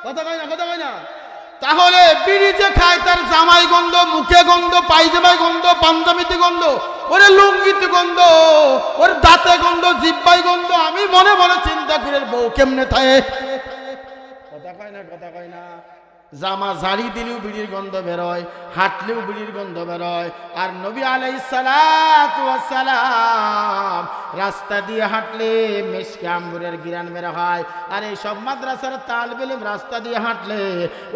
কথা কয় না, কথা কয় না। তাহলে বিড়ি যে খায়, তার জামাই গন্ধ, মুখে গন্ধ, পায়জামায় গন্ধ, পাঞ্জাবিতে গন্ধ, ওরে লুঙ্গিতে গন্ধ, ওর দাঁতে গন্ধ, জিব্বাই গন্ধ। আমি মনে মনে চিন্তা করে, বউ কেমনে থাকে? কথা কয় না, কথা কয় না। জামা ঝাড়ি দিলেও বিড়ির গন্ধ বেরোয়, হাঁটলেও বিড়ির গন্ধ বেরোয়। আর নবী আলাইহিস সালাতু ওয়াস সালাম রাস্তা দিয়ে হাঁটলে মেশকে আম্বরের ঘিরান বের হয়। আর এই সব মাদ্রাসার তালিবে ইলম রাস্তা দিয়ে হাঁটলে,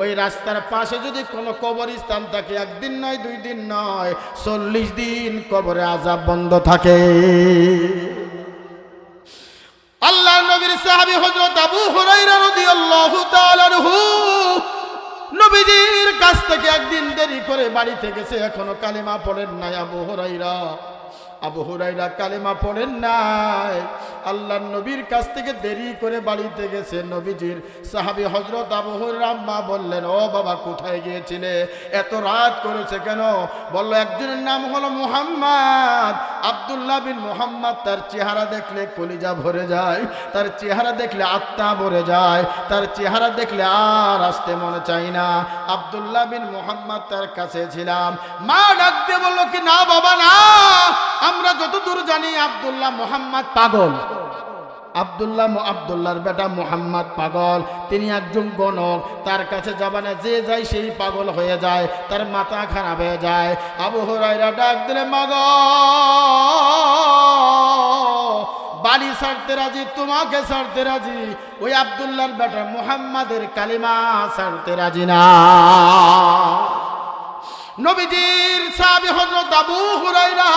ওই রাস্তার পাশে যদি কোনো কবরস্থান থাকে, একদিন নয়, 2 দিন নয়, 40 দিন কবরে আযাব বন্ধ থাকে। আল্লাহর নবীর সাহাবী হযরত আবু হুরায়রা রাদিয়াল্লাহু তাআলা আনহু নবীজির কাছ থেকে একদিন দেরি করে বাড়িতে গেছে, এখনো কালেমা পড়েন নাই আবু হুরায়রা কালেমা পড়েন নাই। আল্লাহর নবীর কাছ থেকে দেরি করে বাড়িতে গেছে। নবীজির সাহাবী হযরত আবু হুরায়রা আম্মা বললেন, ও বাবা কোথায় গিয়েছিলে, এত রাত করেছে কেন? বলল, একজনের নাম হলো মুহাম্মদ, আব্দুল্লাহ বিন মুহাম্মদ। তার চেহারা দেখলে কলিজা ভরে যায়, তার চেহারা দেখলে আত্মা ভরে যায়, তার চেহারা দেখলে আর আসতে মনে চাই না। আব্দুল্লাহ বিন মুহাম্মদ তার কাছে ছিলাম। মা ডাক দিয়ে বলল কি, না বাবা না, আমরা যতদূর জানি আব্দুল্লাহ মুহাম্মদ পাগল। আব্দুল্লাহর বেটা মুহাম্মদ পাগল, তিনি একজন গণক, তার কাছে যাবে না, যে যায় সেই পাগল হয়ে যায়, তার মাথা খারাপ হয়ে যায়। আবু হুরায়রা ডাক দিলে, মাগো বাড়ি ছাড়তে রাজি, তোমাকে ছাড়তে রাজি, ওই আব্দুল্লাহর বেটা মুহাম্মাদের কালিমা ছাড়তে রাজি না। নবীজির সাহাবী হযরত আবু হুরায়রা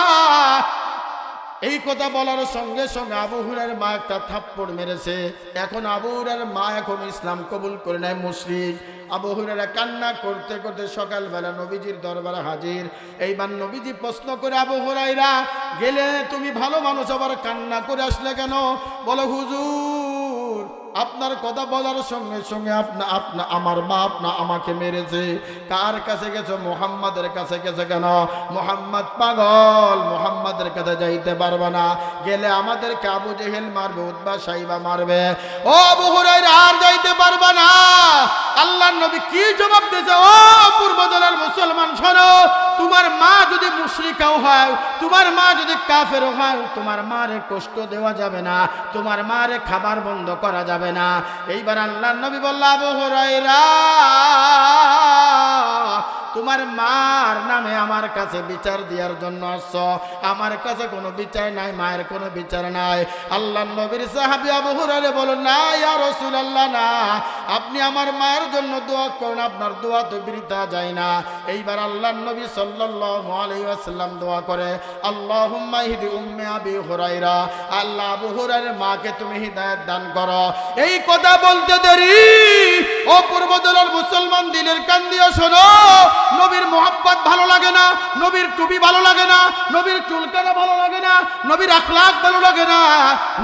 এই কথা বলার সঙ্গে সঙ্গে আবু হুরায়রার মা একটা থাপ্পড় মেরেছে। এখন আবু হুরায়রার মা এখন ইসলাম কবুল করে নেয়, মুশরিক। আবু হুরায়রা কান্না করতে করতে সকালবেলা নবীজির দরবারে হাজির। এইবার নবীজি প্রশ্ন করে, আবু হুরায়রা গেলে তুমি ভালো মানুষ আবার কান্না করে আসলে কেন? বলো, হুজুর আপনার কথা বলার সঙ্গে সঙ্গে আমার মা আমাকে মেরেছে। কার কাছে গেছো? মুহাম্মাদের কাছে গেছে। কেন? মুহাম্মদ পাগল, মুহাম্মাদের কাছে যাইতে পারবে না, গেলে আমাদেরকে আবু জেহেল মারবে, উতবা সাইবা মারবে। ও আবু হুরায়রা আর যাইতে পারবে না। আল্লাহর নবী কি জবাব দিয়েছে? ও পূর্বদলের মুসলমান শোনো, তোমার মা যদি মুশরিকাও হয়, তোমার মা যদি কাফেরও হয়, তোমার মারে কষ্ট দেওয়া যাবে না, তোমার মারে খাবার বন্ধ করা যাবে না। এইবার আল্লাহর নবী বলল, আবু হুরায়রা তোমার মার নামে আমার কাছে বিচার দেওয়ার জন্য আসছো, আমার কাছে কোনো বিচার নাই, মায়ের কোনো বিচার নাই। আল্লাহর নবীর সাহাবী আবু হুরায়রা বলল, না ইয়া রাসূলুল্লাহ, না, আপনি আমার মায়ের জন্য দোয়া করুন, আপনার দোয়া তো বৃথা যায় না। এইবার আল্লাহর নবী সাল্লাল্লাহু আলাইহি ওয়াসাল্লাম দোয়া করে, আল্লাহুম্মা ইহদি উম্মে আবি হুরায়রা, আল্লাহ আবু হুরায়রার মাকে তুমি হিদায়াত দান করো। এই কথা বলতে দেরি, ও পূর্বদলের মুসলমান দিলের কান দিয়ে শোনো, নবীর মোহাব্বত ভালো লাগে না, নবীর টুপি ভালো লাগে না, নবীর চুলকানা ভালো লাগে না, নবীর আখলাক ভালো লাগে না,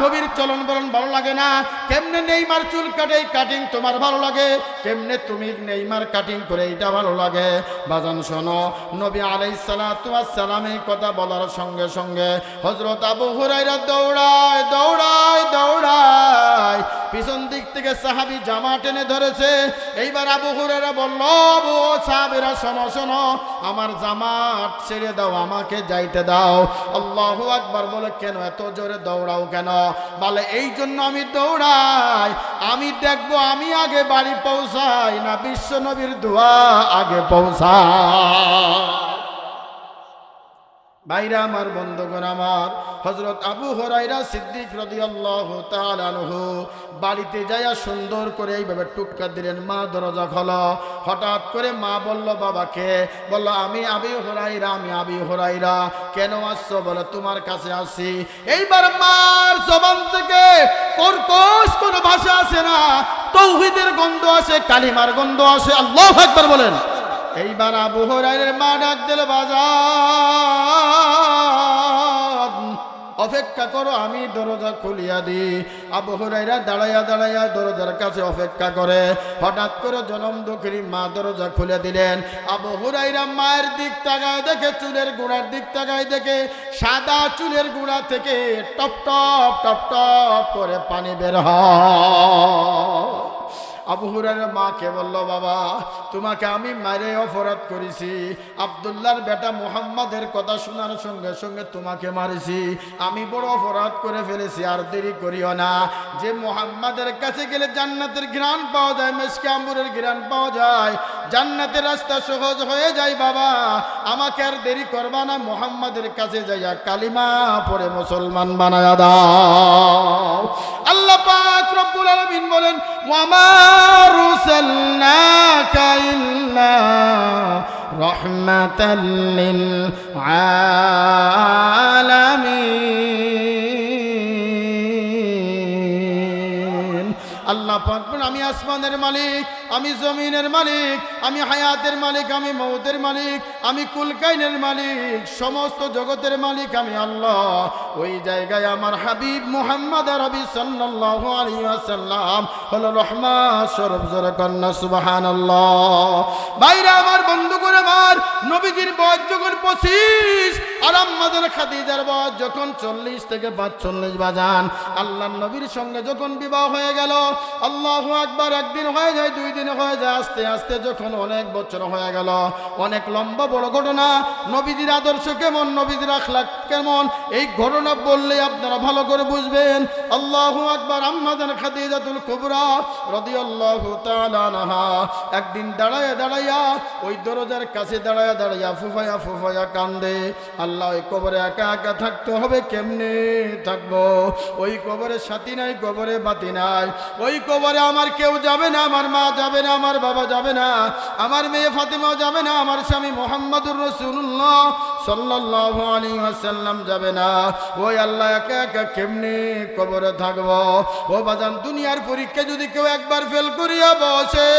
নবীর চলন বলন ভালো লাগে না। কেমনে নেইমার চুল কাটে কাটিং তোমার ভালো লাগে, কেমনে তুমি নেইমার কাটিং করে এটা ভালো লাগে? বাজান শোনো, নবী আলাইহিস সালাতু ওয়াস সালাম এই কথা বলার সঙ্গে সঙ্গে হযরত আবু হুরায়রা দৌড়ায় দৌড়ায় দৌড়ায় পিছন দিক থেকে সাহাবী জামা টেনে ধরেছে। এইবার আবু হুরায়রা বলল, ও সাহাবীরা শোনো শোনো, আমার জামা ছেড়ে দাও, আমাকে যাইতে দাও। আল্লাহু আকবার বলে, কেন এত জোরে দৌড়াও কেন? বলে, এই জন্য আমি দৌড়াই, আমি দেখবো আমি আগে বাড়ি পৌঁছাই না বিশ্ব নবীর দোয়া আগে পৌঁছায়। ভাইরা আমার, বন্ধুগণ আমার, হযরত আবু হুরায়রা সিদ্দিক রাদিয়াল্লাহু তাআলা আনহু বাড়িতে যাইয়া সুন্দর করে এইভাবে টুক্কা দিলেন, মা দরজা খোলো। হঠাৎ করে মা বলল, বাবাকে? বলল, আমি আবু হুরায়রা, আমি আবু হুরায়রা। কেন আসছো? বলে, তোমার কাছে আসি। এইবার মার জবান থেকে কর্কশ কোনো ভাষা আসে না, তাওহীদের গন্ধ আসে, কালিমার গন্ধ আসে। আল্লাহু আকবার বলেন। এইবার আবু হুরায়রার মা ডাক দিল, বাজার অপেক্ষা করো, আমি দরজা খুলিয়া দিই। আবু হুরায়রা দাঁড়াইয়া দাঁড়াইয়া দরজার কাছে অপেক্ষা করে। হঠাৎ করে জনম দুঃখী মা দরজা খুলে দিলেন। আবু হুরায়রা মায়ের দিক তাকায় দেখে, চুলের গোড়ার দিক তাকায় দেখে, সাদা চুলের গোড়া থেকে টপ টপ টপ টপ করে পানি বের হয়। আবু হুরায়রা মাকে বলল, বাবা তোমাকে আমি মারে অপরাধ করেছি, আব্দুল্লাহর বেটা মুহাম্মাদের কথা শোনার সঙ্গে সঙ্গে তোমাকে মারিছি, আমি বড় অপরাধ করে ফেলেছি, আর দেরি করিও না। যে মুহাম্মাদের কাছে গেলে জান্নাতের ঘ্রাণ পাওয়া যায়, মেশকে আম্বুরের ঘ্রাণ পাওয়া যায়, জান্নাতের রাস্তা সহজ হয়ে যায়। বাবা আমাকে আর দেরি করবা না, মুহাম্মাদের কাছে যাইয়া কালিমা পড়ে মুসলমান বানায়া দাও। আল্লাহ পাক রব্বুল আলামিন বলেন, ওয়ামা আরসালনাকা ইল্লা রাহমাতাল লিল আলামিন। আল্লাহ পাক বলেন, আমি আসমানের মালিক, আমি জমিনের মালিক, আমি হায়াতের মালিক, আমি মৌতের মালিক, আমি কুলকাইনের মালিক, সমস্ত জগতের মালিক আমি আল্লাহ। ওই জায়গায় আমার হাবিব মুহাম্মদ আরবি সাল্লাল্লাহু আলাইহি ওয়াসাল্লাম হলো রহমত স্বরূপ। জোরে কন্না সুবহানাল্লাহ। ভাইরা আমার, বন্ধুগণ আমার, নবীজির বয়স যখন 25 আর আম্মাজান খাদিজার বয়স যখন 40 থেকে 45 বাজান, আল্লাহর নবীর সঙ্গে যখন বিবাহ হয়ে গেল, আল্লাহু আকবার, একদিন হয়ে যায়, 2 দিন হয়ে যায়, আস্তে আস্তে যখন অনেক বছর হয়ে গেল, অনেক লম্বা বড় ঘটনা। নবীজির আদর্শ কেমন, নবীজির আখলাক কেমন, এই ঘটনা ঘটনা বললে আপনারা ভালো করে বুঝবেন। আল্লাহু আকবার। আম্মা জান খাদিজাতুল কুবরা রাদিয়াল্লাহু তাআলা আনহা একদিন দাঁড়ায়া দাঁড়ায়া ওই দরজার কাছে দাঁড়ায়া দাঁড়ায়া ফুফায়া ফুফায়া কান্দে। আল্লাহ, ওই কবরে একা একা থাকতে হবে, কেমনে থাকবো? ওই কবরে সাথী নাই, কবরে বাতি নাই, ওই কবরে আমার কেউ যাবে না, আমার মা যাবে না, আমার বাবা যাবে না, আমার মেয়ে ফাতিমাও যাবে না, আমার স্বামী মুহাম্মদুর রাসূলুল্লাহ সাল্লাল্লাহু আলাইহি ওয়াসাল্লাম যাবে না। ওই আল্লাহ একা একা কেমনে কবরে থাকবো? ও বাজান, দুনিয়ার পরীক্ষা যদি কেউ একবার ফেল করিয়া বসে,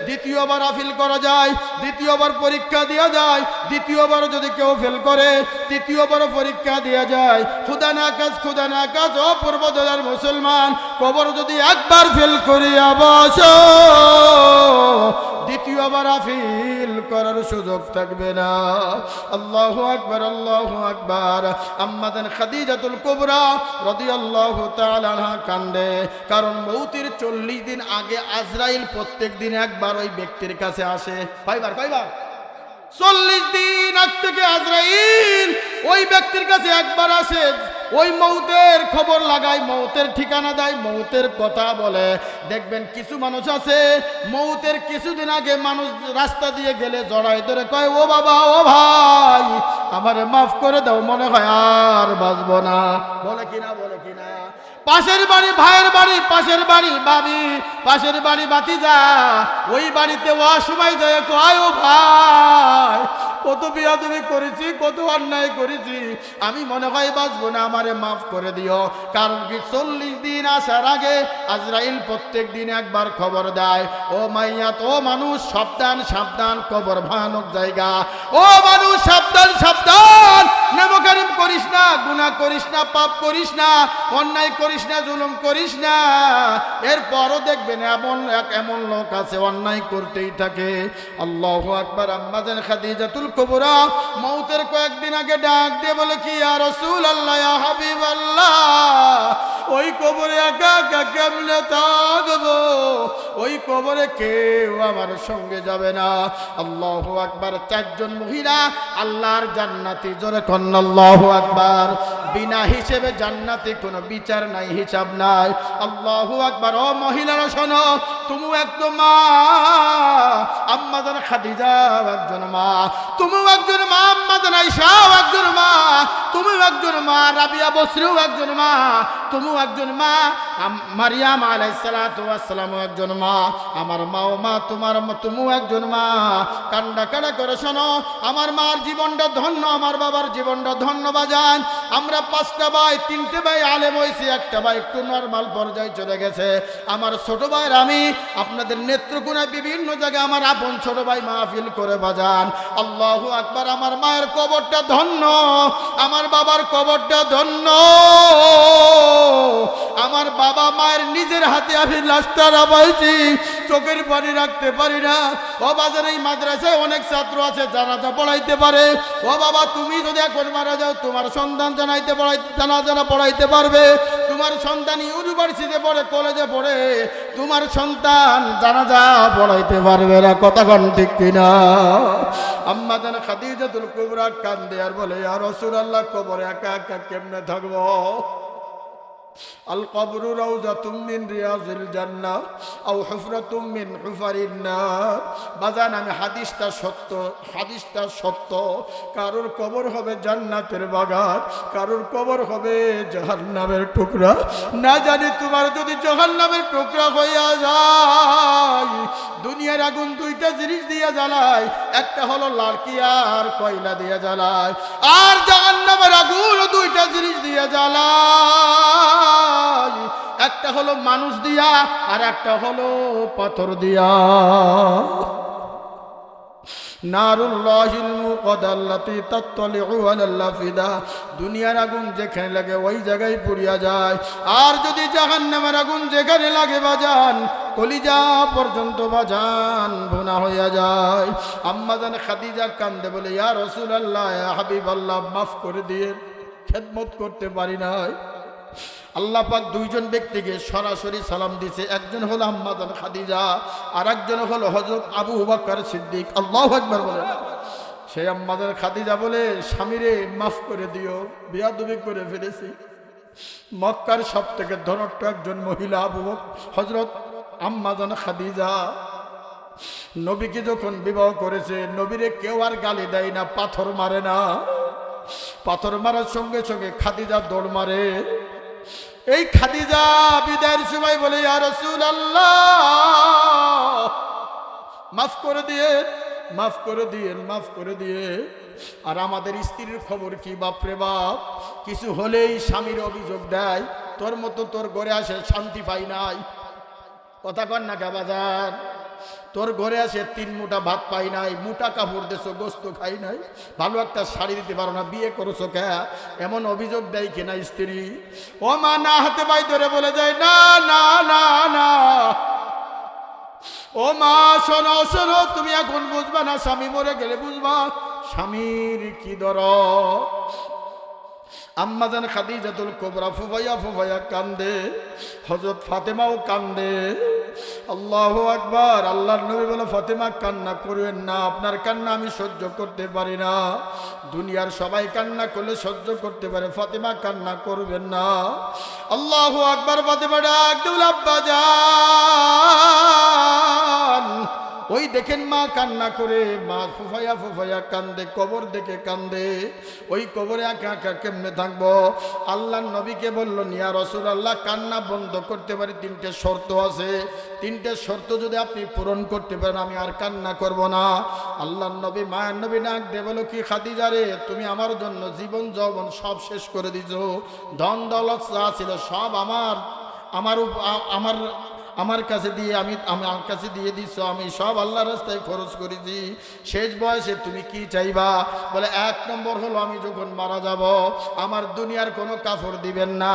দ্বিতীয়বার আপিল করা যায়, দ্বিতীয়বার পরীক্ষা দেওয়া যায়, দ্বিতীয়বার যদি কেউ ফেল করে তৃতীয়বার পরীক্ষা দেওয়া যায়। খুদা না কাজ ও পূর্বদলার মুসলমান, কবর যদি একবার ফেল করিয়া বসো, দ্বিতীয়বার আপিল করার সুযোগ থাকবে না। আল্লাহু আকবার, আল্লাহু আকবার। আম্মা জান খাদিজাতুল কুবরা রাদিয়াল্লাহু তাআলা আনহা কান্দে, কারণ মৌতের 40 দিন আগে আজরাইল প্রত্যেক দিন একবার ওই ব্যক্তির কাছে আসে। কয়বার? 40 দিন আগ থেকে আজরাইল ওই ব্যক্তির কাছে একবার আসে, ওই মৌতের খবর লাগায়, মৌতের ঠিকানা দেয়, মৌতের কথা বলে। দেখবেন কিছু মানুষ আছে, মৌতের কিছুদিন আগে মানুষ রাস্তা দিয়ে গেলে জড়াই ধরে কয়, ও বাবা, ও ভাই, আমারে মাফ করে দাও, মনে হয় আর বাঁচবো না। বলে কিনা? পাশের বাড়ি ভাইয়ের বাড়ি, পাশের বাড়ি ভাবি, পাশের বাড়ি ভাতিজা, ওই বাড়িতে অসময় যায় কয়, ও ভাই, কত বিয়াদবি করেছি, কত অন্যায় করেছি, আমি মনে হয় বাঁচবো না, আমারে মাফ করে দিও। কারণ কি 40 দিন আসার আগে আজরাইল প্রত্যেক দিন একবার খবর দেয়, ও মাইয়াত, ও মানুষ, সাবধান সাবধান, কবর ভয়ানক জায়গা, ও মানুষ সাবধান সাবধান, নেমকারিম করিস না, গুনাহ করিস না, পাপ করিস না, অন্যায় করিস না, জুলুম করিস না। এরপরও দেখবেন এমন লোক আছে অন্যায় করতেই থাকে। আল্লাহু আকবার। আম্মা জান খাদিজাতুল কুবরা মৌতের কয়েকদিন আগে ডাক দিয়ে বলে কি, ইয়া রাসূলুল্লাহ, ইয়া হাবিবাল্লাহ, ওই কবরে একা একা কেমনে থাকবো? ওই কবরে কেউ আমার সঙ্গে যাবে না। আল্লাহু আকবার। 4 জন মহিলা আল্লাহর জান্নাতি, জোরে কন্না আল্লাহু আকবার। বিনা হিসেবে জান্নাতে কোনো বিচার নাই, হিসাব নাই। আল্লাহু আকবার। ও মহিলারা শোনো, তুমিও একজন মা, আম্মা জান খাদিজাও একজন মা, তুমিও একজন মা, আম্মা জান আয়েশাও একজন মা, তুমিও একজন মা, রাবিয়া বসরিও একজন মা, তুমিও একজন মা, মারিয়াম আলাইহিস সালাতু ওয়াস সালামও একজন মা, আমার মাও মা, তুমিও একজন মা। কান্ডা কাড়া করে শোনো, আমার মার জীবনটা ধন্য, আমার বাবার জীবনটা ধন্য বাজান। আমরা 5টা ভাই, 3টে ভাই আলেম হয়েছি, একটা ভাই একটু নরমাল পর্যায়ে চলে গেছে। আমার ছোট ভাইয়ের আমি আপনাদের নেত্রকোনায় বিভিন্ন জায়গায় আমার আপন ছোট ভাই মাহফিল করে বাজান। আল্লাহু আকবার। আমার মায়ের কবরটা ধন্য, আমার বাবার কবরটা ধন্য। আমার বাবা মায়ের নিজের হাতে আমি লাশটা রাবাইছি, চোখের পানি রাখতে পারি না। ও বাজারে এই মাদ্রাসায় অনেক ছাত্র আছে জানাজা পড়াইতে পারে। ও বাবা, তুমি যদি এখন মারা যাও, তোমার সন্তান জানাজা পড়াইতে পারবে। তোমার সন্তান ইউনিভার্সিটিতে পড়ে, কলেজে পড়ে, তোমার সন্তান জানাজা পড়াইতে পারবে না। কথা কোন ঠিক কিনা? আম্মা জান খাদিজাতুল কুবরা কান্দে আর বলে, ইয়া রাসূলুল্লাহ, কবরে একা একা কেমনে থাকবো? আল কবরু রাউযাতুম মিন রিয়াজিল জান্নাহ আও হুফরাতুম মিন হুফারিন নার। বাজান, আমি হাদিসটা সত্য। কারোর কবর হবে জান্নাতের বাগান, কারোর কবর হবে জাহান্নামের টুকরা। না জানি তোমার যদি জাহান্নামের টুকরা হইয়া যায়, দুনিয়ার আগুন 2টা জিনিস দিয়ে জ্বালায়, একটা হলো লাড়কি আর কয়লা দিয়ে জ্বালায়, আর জাহান্নামের আগুন 2টা জিনিস দিয়ে জ্বালায়, একটা হলো মানুষ দিয়া আর একটা হলো পাথর দিয়া। নারুল্লাহিল মুকাদ্দালাতি তাত্তালিউ আলাল আফিদা। দুনিয়ার আগুন যেখানে লাগে ওই জায়গায় পুড়িয়া যায়, আর যদি জাহান্নামের আগুন যেখানে লাগে বাজান, কলিজা পর্যন্ত বাজান ভুনা হইয়া যায়। আম্মা জান খাদিজা কান্দে বলে, ইয়া রাসূলুল্লাহ, ইয়া হাবিবাল্লাহ, মাফ করে দিয়ে খেদমত করতে পারি নাই। আল্লাহ পাক 2 জন ব্যক্তিকে সরাসরি সালাম দিয়েছে। একজন হলো আম্মা জান খাদিজা, আর একজন হলো হযরত আবু বকর সিদ্দিক। আল্লাহু আকবার বলেন। সেই আম্মাজান খাদিজা বলে, স্বামীরে মাফ করে দিও, বিয়াদবি করে ফেলেছি। মক্কার সব থেকে ধনট্ট একজন মহিলা আবু হযরত আম্মাজান খাদিজা নবীকে যখন বিবাহ করেছে, নবীরে কেউ আর গালি দেয় না, পাথর মারে না। পাথর মারার সঙ্গে সঙ্গে খাদিজা দৌড় মারে। এই খাদিজা বিদায়ের সময় বলে, ইয়া রাসূলুল্লাহ মাফ করে দিয়ে, মাফ করে দিয়েন, মাফ করে দিয়ে। আর আমাদের স্ত্রীর খবর কি বাপরে বাপ, কিছু হলেই স্বামীর অভিযোগ দেয়, তোর মতো তোর ঘরে আসে শান্তি পাই নাই। কথা কন না কে বাজার, তোর ঘরে আসে 3 মুঠা ভাত পাই নাই, মোটা কাপড় দেছো, গোস্ত খাই নাই, ভালো একটা শাড়ি দিতে পারো না, বিয়ে করছো কে, এমন অভিযোগ দেয় কিনা স্ত্রী। ও মা না হাতে পাই ধরে বলে যায়, না না না না, ও মা শোনো শোনো, তুমি এখন বুঝবা না, স্বামী মরে গেলে বুঝবা স্বামীর কি দরদ। আম্মাজান খাদিজাতুল কুবরা ফুফাইয়া ফুফাইয়া কান্দে, হযরত ফাতেমাও কান্দে। আল্লাহু আকবার। আল্লাহর নবী বলে, ফাতেমা কান্না করবেন না, আপনার কান্না আমি সহ্য করতে পারি না। দুনিয়ার সবাই কান্না করলে সহ্য করতে পারে, ফাতেমা কান্না করবেন না। আল্লাহু আকবার। ফাতেমা ডাক দিল, আব্বা জান। ওই দেখেন মা কান্না করে, মা ফুফাইয়া ফুফাইয়া কান্দে, কবর দেখে কান্দে। ওই কবরে একা একা কেমনে থাকবো? আল্লাহর নবীকে বলল, ইয়া রাসূলুল্লাহ কান্না বন্ধ করতে পারি, 3টে শর্ত আছে, 3টে শর্ত যদি আপনি পূরণ করতে পারেন আমি আর কান্না করব না। আল্লাহর নবী মায়ের নবী ডাক দিয়ে বলো, কি খাদিজা রে, তুমি আমার জন্য জীবন যৌবন সব শেষ করে দিছো, ধন দৌলত যা ছিল সব আমার কাছে দিয়ে আমার কাছে দিয়ে দিচ্ছ, আমি সব আল্লাহর রাস্তায় খরচ করেছি। শেষ বয়সে তুমি কি চাইবা? বলে, 1 নম্বর হলো আমি যখন মারা যাব আমার দুনিয়ার কোনো কাপড় দিবেন না,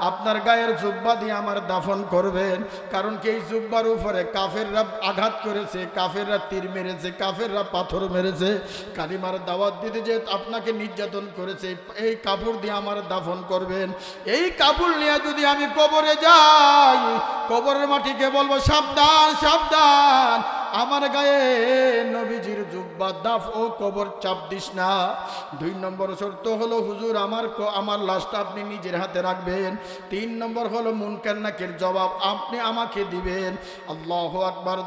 আপনার গায়ের জুব্বা দিয়ে আমার দাফন করবেন। কারণ কি, এই জুব্বার উপরে কাফেররা আঘাত করেছে, কাফেররা তীর মেরেছে, কাফেররা পাথর মেরেছে, কালিমার দাওয়াত দিতে যে আপনাকে নির্যাতন করেছে, এই কাপড় দিয়ে আমার দাফন করবেন। এই কাপড় নিয়ে যদি আমি কবরে যাই, কবরের মাটিকে বলবো, সাবধান সাবধান, আমার গায়ে নবীজির জুব্বা দাফ ও কবর চাপ দিস না। 2 নম্বর শর্ত হলো, হুজুর আমার লাশটা আপনি নিজের হাতে রাখবেন। 3 নম্বর হলো, মুনকার নাকির জবাব আপনি আমাকে দিবেন। আল্লাহু আকবার।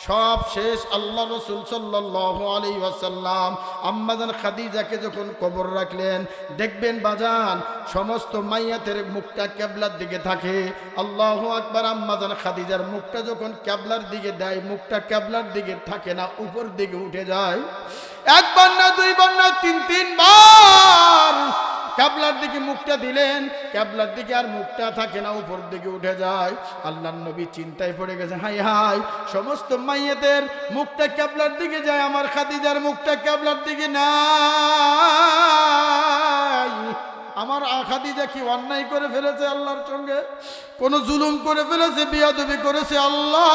সব শেষ। আল্লাহ রাসূল সাল্লাল্লাহু আলাইহি ওয়াসাল্লাম আম্মাজান খাদিজাকে যখন কবর রাখলেন, দেখবেন বাজান সমস্ত মাইয়াতের মুখটা কিবলার দিকে থাকে। আল্লাহু আকবার। আম্মাজান খাদিজার মুখটা যখন কিবলার দিকে দেয়, মুখটা কিবলার দিকে থাকে না, উপর দিকে উঠে যায়। 1 বার না 2 বার না 3 বার কিবলার দিকে মুখটা দিলেন, কিবলার দিকে আর মুখটা থাকে না, উপর দিকে উঠে যায়। আল্লাহর নবী চিন্তায় পড়ে গেছে, হাই হাই, সমস্ত মাইয়াদের মুখটা কিবলার দিকে যায়, আমার খাদিজার মুখটা কিবলার দিকে নাই। আমার খাদিজা কি অন্যায় করে ফেলেছে আল্লাহর সঙ্গে? কোন জুলুম করে ফেলেছে, বিয়াদবি করেছে? আল্লাহ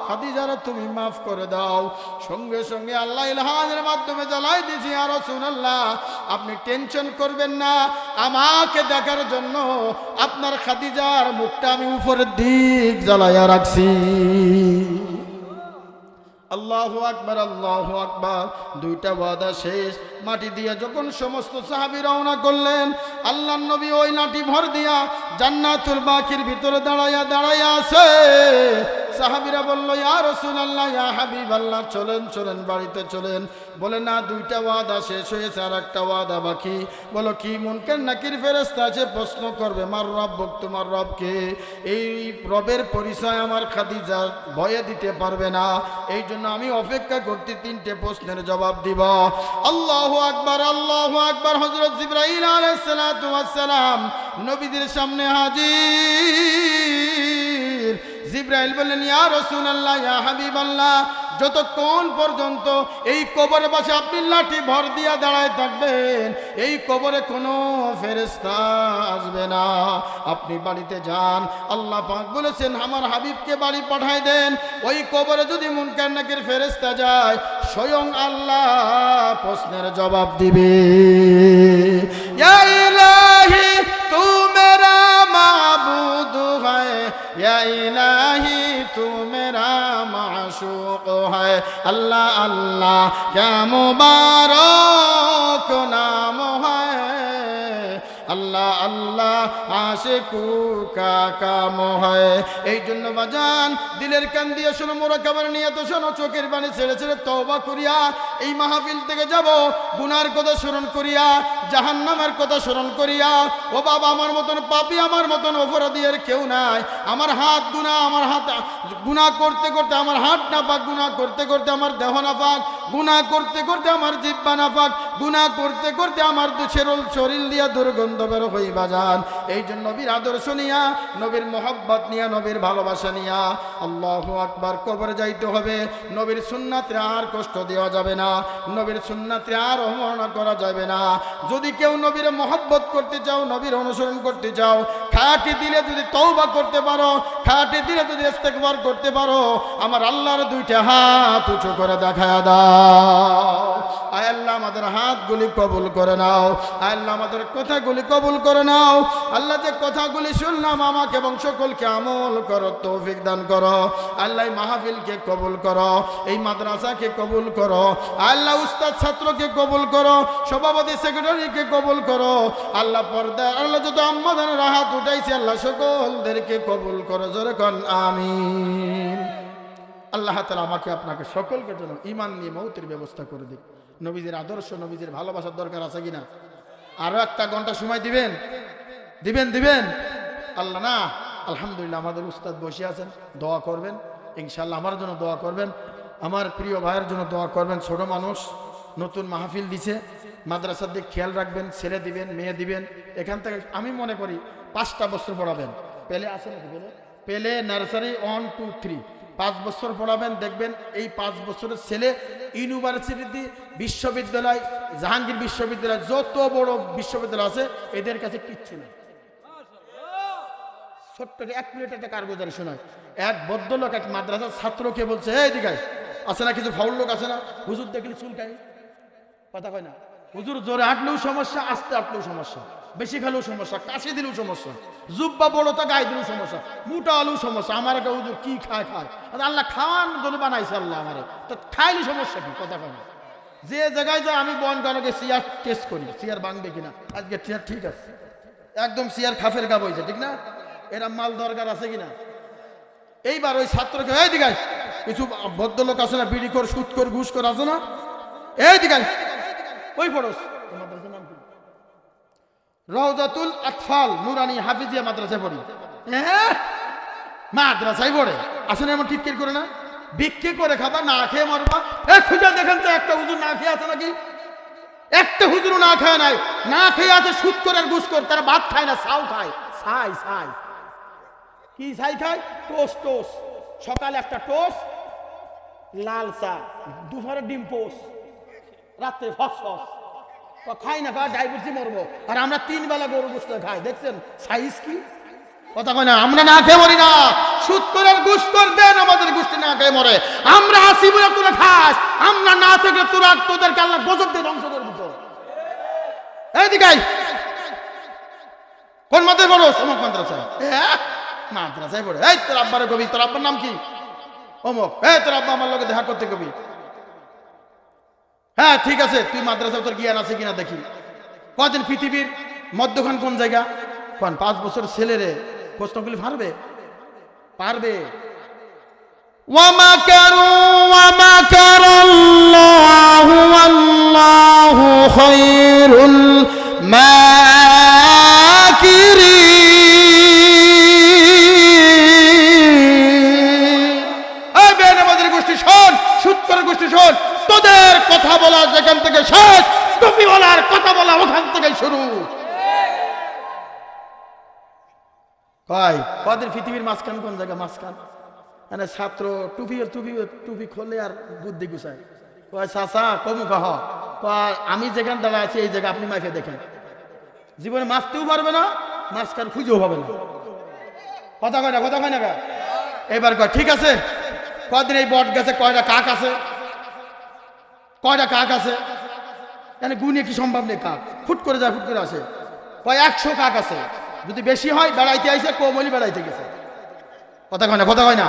খাদিজারা তুমি মাফ করে দাও। সঙ্গে সঙ্গে আল্লাহ ইলহামের মাধ্যমে জ্বালাই দিয়েছি, ইয়া রাসূলুল্লাহ আপনি টেনশন করবেন না, আমাকে দেখার জন্য আপনার খাদিজার মুখটা আমি উপরের দিক জ্বালাইয়া রাখছি। আল্লাহু আকবার, আল্লাহু আকবার। 2টা ওয়াদা শেষ। মাটি দিয়ে যখন সমস্ত সাহাবী রওনা করলেন, আল্লাহর নবী ওই লাঠি ভর দিয়া জান্নাতুল বাকির ভিতরে দাঁড়াইয়া আছে। সাহাবীরা বলল, ইয়া রাসূলুল্লাহ, ইয়া হাবিবাল্লাহ, চলেন চলেন বাড়িতে চলেন। বলে, না 2টা ওয়াদা শেষ হয়েছে, আর একটা ওয়াদা বাকি। বলো, কি? মুনকার নাকির ফেরেশতা আছে, প্রশ্ন করবে, মার রব্বুক, তোমার রবকে। এই রবের পরিচয় আমার খাদিজা ভয়ে দিতে পারবে না, এই জন্য আমি অপেক্ষা করতে 3টে প্রশ্নের জবাব দিব। আল্লাহু আকবার, আল্লাহু আকবার। হযরত জিবরাইল আলাইহিস সালাতু ওয়াস সালাম নবীদের সামনে হাজির। জিবরাইল বললেন, ইয়া রাসূলুল্লাহ, ইয়া হাবিবাল্লাহ, যতক্ষণ পর্যন্ত এই কবরে বসে আপনি লাঠি ভর দিয়া দাঁড়ায় থাকবেন, এই কবরে কোনো ফেরেশতা আসবে না। আপনি বাড়িতে যান। আল্লাহ পাক বলেছেন, আমার হাবিবকে বাড়ি পাঠায় দেন। ওই কবরে যদি মুনকার নাকির ফেরেশতা যায়, স্বয়ং আল্লাহ প্রশ্নের জবাব দিবে। ইয়া ইলাহি তু মেরা মাবুদ হ্যায়, ইয়া ইলাহি तू मेरा माशूक है। अल्लाह अल्लाह क्या मुबारक नाम है, अल्लाह अल्लाह आशिकू का काम है। এই জন্য বাজান দিলের কান দিয়ে শোনো, মুরাকাবার নিয়ত শোনো, চোখের পানি ছেড়ে ছেড়ে তওবা করিয়া এই মাহফিল থেকে যাব গুনার কথা স্মরণ করিয়া, জাহান্নামের কথা স্মরণ করিয়া। ও বাবা, আমার মতন পাপী, আমার মতন অপরাধী আর কেউ নাই। আমার হাত গুনাহ, আমার হাত গুনাহ করতে করতে আমার হাত নাপাক, গুনাহ করতে করতে আমার দেহ নাপাক, গুনাহ করতে করতে আমার জিহ্বা নাপাক, গুনাহ করতে করতে আমার শরীর দিয়া দুর্গন্ধ বের হই বাজান। এই জন্য নবীর আদর্শ নিয়া, নবীর মোহাব্বত নিয়া, নবীর ভালোবাসা নিয়া আল্লাহু আকবার কবরে যাইতে হবে। নবীর সুন্নাতে আর কষ্ট দেওয়া যাবে না, নবীর সুন্নাতে আর অবমাননা করা যাবে না। যদি কেউ নবীর মোহাব্বত করতে চাও, নবীর অনুসরণ করতে চাও, খাঁটি দিলে যদি তওবা করতে পারো, খাঁটি দিলে যদি ইস্তেগফার করতে পারো, আমার আল্লাহর দুইটা হাত উঁচু করে দেখায়া দাও। আয় আল্লাহ আমাদের হাতগুলি কবুল করে নাও, আয় আল্লাহ আমাদের কথাগুলি কবুল করে নাও। আল্লাহ যে কথাগুলি শুনলাম আমাকে এবং সকলকে আমল করো তৌফিক দান করো। আল্লাহ এই মাহফিলকে কবুল করো, এই মাদ্রাসাকে কবুল করো। আল্লাহ উস্তাদ ছাত্রকে কবুল করো, সভাপতি সেক্রেটারিকে কবুল করো। আল্লাহ পর্দা আল্লাহ যত আম্মাদানের হাত উঠাইছে আল্লাহ সকলদেরকে কবুল করো। জোরে কোন আমিন। আল্লাহ তাআলা আমাকে আপনাকে সকলকে যেন ঈমান নিয়ে মৌতের ব্যবস্থা করে দিক। নবীজির আদর্শ, নবীজির ভালোবাসার দরকার আছে কিনা? আরো একটা ঘন্টা সময় দিবেন, দিবেন দিবেন আল্লাহ না। আলহামদুলিল্লাহ আমাদের উস্তাদ বসে আছেন, দোয়া করবেন ইনশাআল্লাহ। আমার জন্য দোয়া করবেন, আমার প্রিয় ভাইয়ের জন্য দোয়া করবেন। ছোট মানুষ, নতুন মাহফিল দিছে, মাদ্রাসার দিক খেয়াল রাখবেন। ছেলে দিবেন, মেয়ে দিবেন। এখান থেকে আমি মনে করি 5টা বছর পড়াবেন। পেলে আছে নাকি? পেলে নার্সারি 1, 2, 3 5 বছর পড়াবেন। দেখবেন এই 5 বছরের ছেলে ইউনিভার্সিটি, বিশ্ববিদ্যালয়, জাহাঙ্গীর বিশ্ববিদ্যালয়, যত বড় বিশ্ববিদ্যালয় আছে এদের কাছে কিচ্ছু নেই। ছোট্ট 1 মিনিট একটা কারগুজারি শোনায়। এক ভদ্রলোক এক মাদ্রাসার ছাত্রকে বলছে, এই দিঘায় আছে না কিছু ফাউল লোক আছে না? হুজুর দেখলে চুলকাই, কথা কয় না। হুজুর জোরে হাঁটলেও সমস্যা, আস্তে হাঁটলেও সমস্যা, বেশি খেলেও সমস্যা, কাশি দিলেও সমস্যা, জুব্বা বড়টা গায়ে দিলেও সমস্যা, মোটা আলু সমস্যা। আমার একটা হুজুর কি খায় খায়, আল্লাহ খাওয়ান জন্য বানাইছে আল্লাহ আমারে, তো খাইলে সমস্যা কি? কথা কয় না। যে জায়গায় যায় আমি বন কারণকে চেয়ার টেস্ট করি, চেয়ার ভাঙবে কিনা। আজকে চেয়ার ঠিক আছে, একদম চেয়ার খাফের গাব হয়েছে, ঠিক না? এরা মাল দরকার আছে কিনা। এইবার ওই ছাত্রকে, এই দিঘায় কিছু ভদ্রলোক আছে না, বিড়ি কর, সুদ কর, ঘুষ কর আছে না, এই দিঘায় ওই পড়োস। মাদ্রাসার নাম কি? রওজাতুল আতফাল নুরানি হাফিজিয়া মাদ্রাসায় পড়ি। মাদ্রাসায় পড়ে আছে না? এমন টিটকির করে না, বিক্রি করে খাবা, না খেয়ে মারবা। খুঁজে দেখেন তো একটা হুজুর না খেয়ে আছে নাকি? একটা হুজুরও না খায় নাই, না খেয়ে আছে সুদ করে ঘুষ কর। তারা ভাত খায় না, চাউ খায়, ছাই ছাই। কি ছাই খায়? Toast toast. সকালে একটা টোস্ট, লাল চা, দুপুরে ডিম পোস্ট, রাত্রে ফস ফস। খাই না, ডায়াবেটিস মরবো। আর আমরা 3 বেলা গরু গোশত খাই, দেখছেন সাইজ কি? কথা কয় না। আমরা না খেয়ে মরি না, সুদ করে ঘুষ কর দেন, আমাদের গোষ্ঠী না খেয়ে মরে। আমরা আসি বলে তোরা খাস, আমরা না থেকে তোরা তোদেরকে আল্লাহ গজব দিয়ে ধ্বংস করবো। তো এইদিকে কোন মাদ্রাসায় পড়ো? অমুক মাদ্রাসায়। মাদ্রাসায় পড়ে। এই তোর আব্বারে কবি, তোর আব্বার নাম কি? অমুক। তোর আব্বা আমার লোকে দেখা করতে কবি। হ্যাঁ ঠিক আছে, তুই মাদ্রাসা তোর জ্ঞান আছে কিনা দেখি। কদিন পৃথিবীর মধ্যখান কোন জায়গা? কোন 5 বছর ছেলেরে প্রশ্নগুলি পারবে? পারবে? ওয়ামাকারু ওয়ামাকারাল্লাহু ওয়াল্লাহু খায়রুল মাকিরিন। এই বেনামাজের গোষ্ঠী শোন, সুৎখোরের গোষ্ঠী শোন, তোদের কথা বলা যেখান থেকে শেষ, টুপি বলার কথা বলা ওখান থেকে শুরু। কদিন পৃথিবীর মাঝখান কোন জায়গা? মাঝখান মানে ছাত্র টুপি টুপি টুপি খোলে আর বুদ্ধি গুছায়। কয় চাচা কমু কহ, আমি যেখানে দাঁড়া আছি এই জায়গা আপনি মাইফে দেখেন। জীবনে মাছতেও পারবে না, মাঝখান খুঁজেও হবে না। কথা কয় না, কথা কয় না। এবার কয় ঠিক আছে, কদিন এই বট গাছে কয়টা কাক আছে? কয়টা কাক আছে? মানে গুনে কি সম্ভব নেই, কাক ফুট করে যায়, ফুট করে আসে। কয় 100 কাক আছে। যদি বেশি হয় বেড়াইতে আইছে, কম হলে বেড়াইতে গেছে। কথা কয় না, কথা কয় না।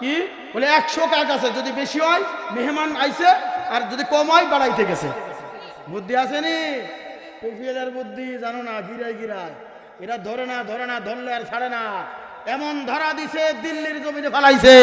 কি বলে 100 কাক আছে, যদি বেশি হয় মেহমান আইছে, আর যদি কম হয় বাড়াইতে গেছে। বুদ্ধি আছে নি? কফিয়ালের বুদ্ধি জানো না, গিরায় গিরায় এরা ধরে না, ধরলে আর ছাড়ে না। এমন ধরা দিছে দিল্লির জমিতে ফালাইছে।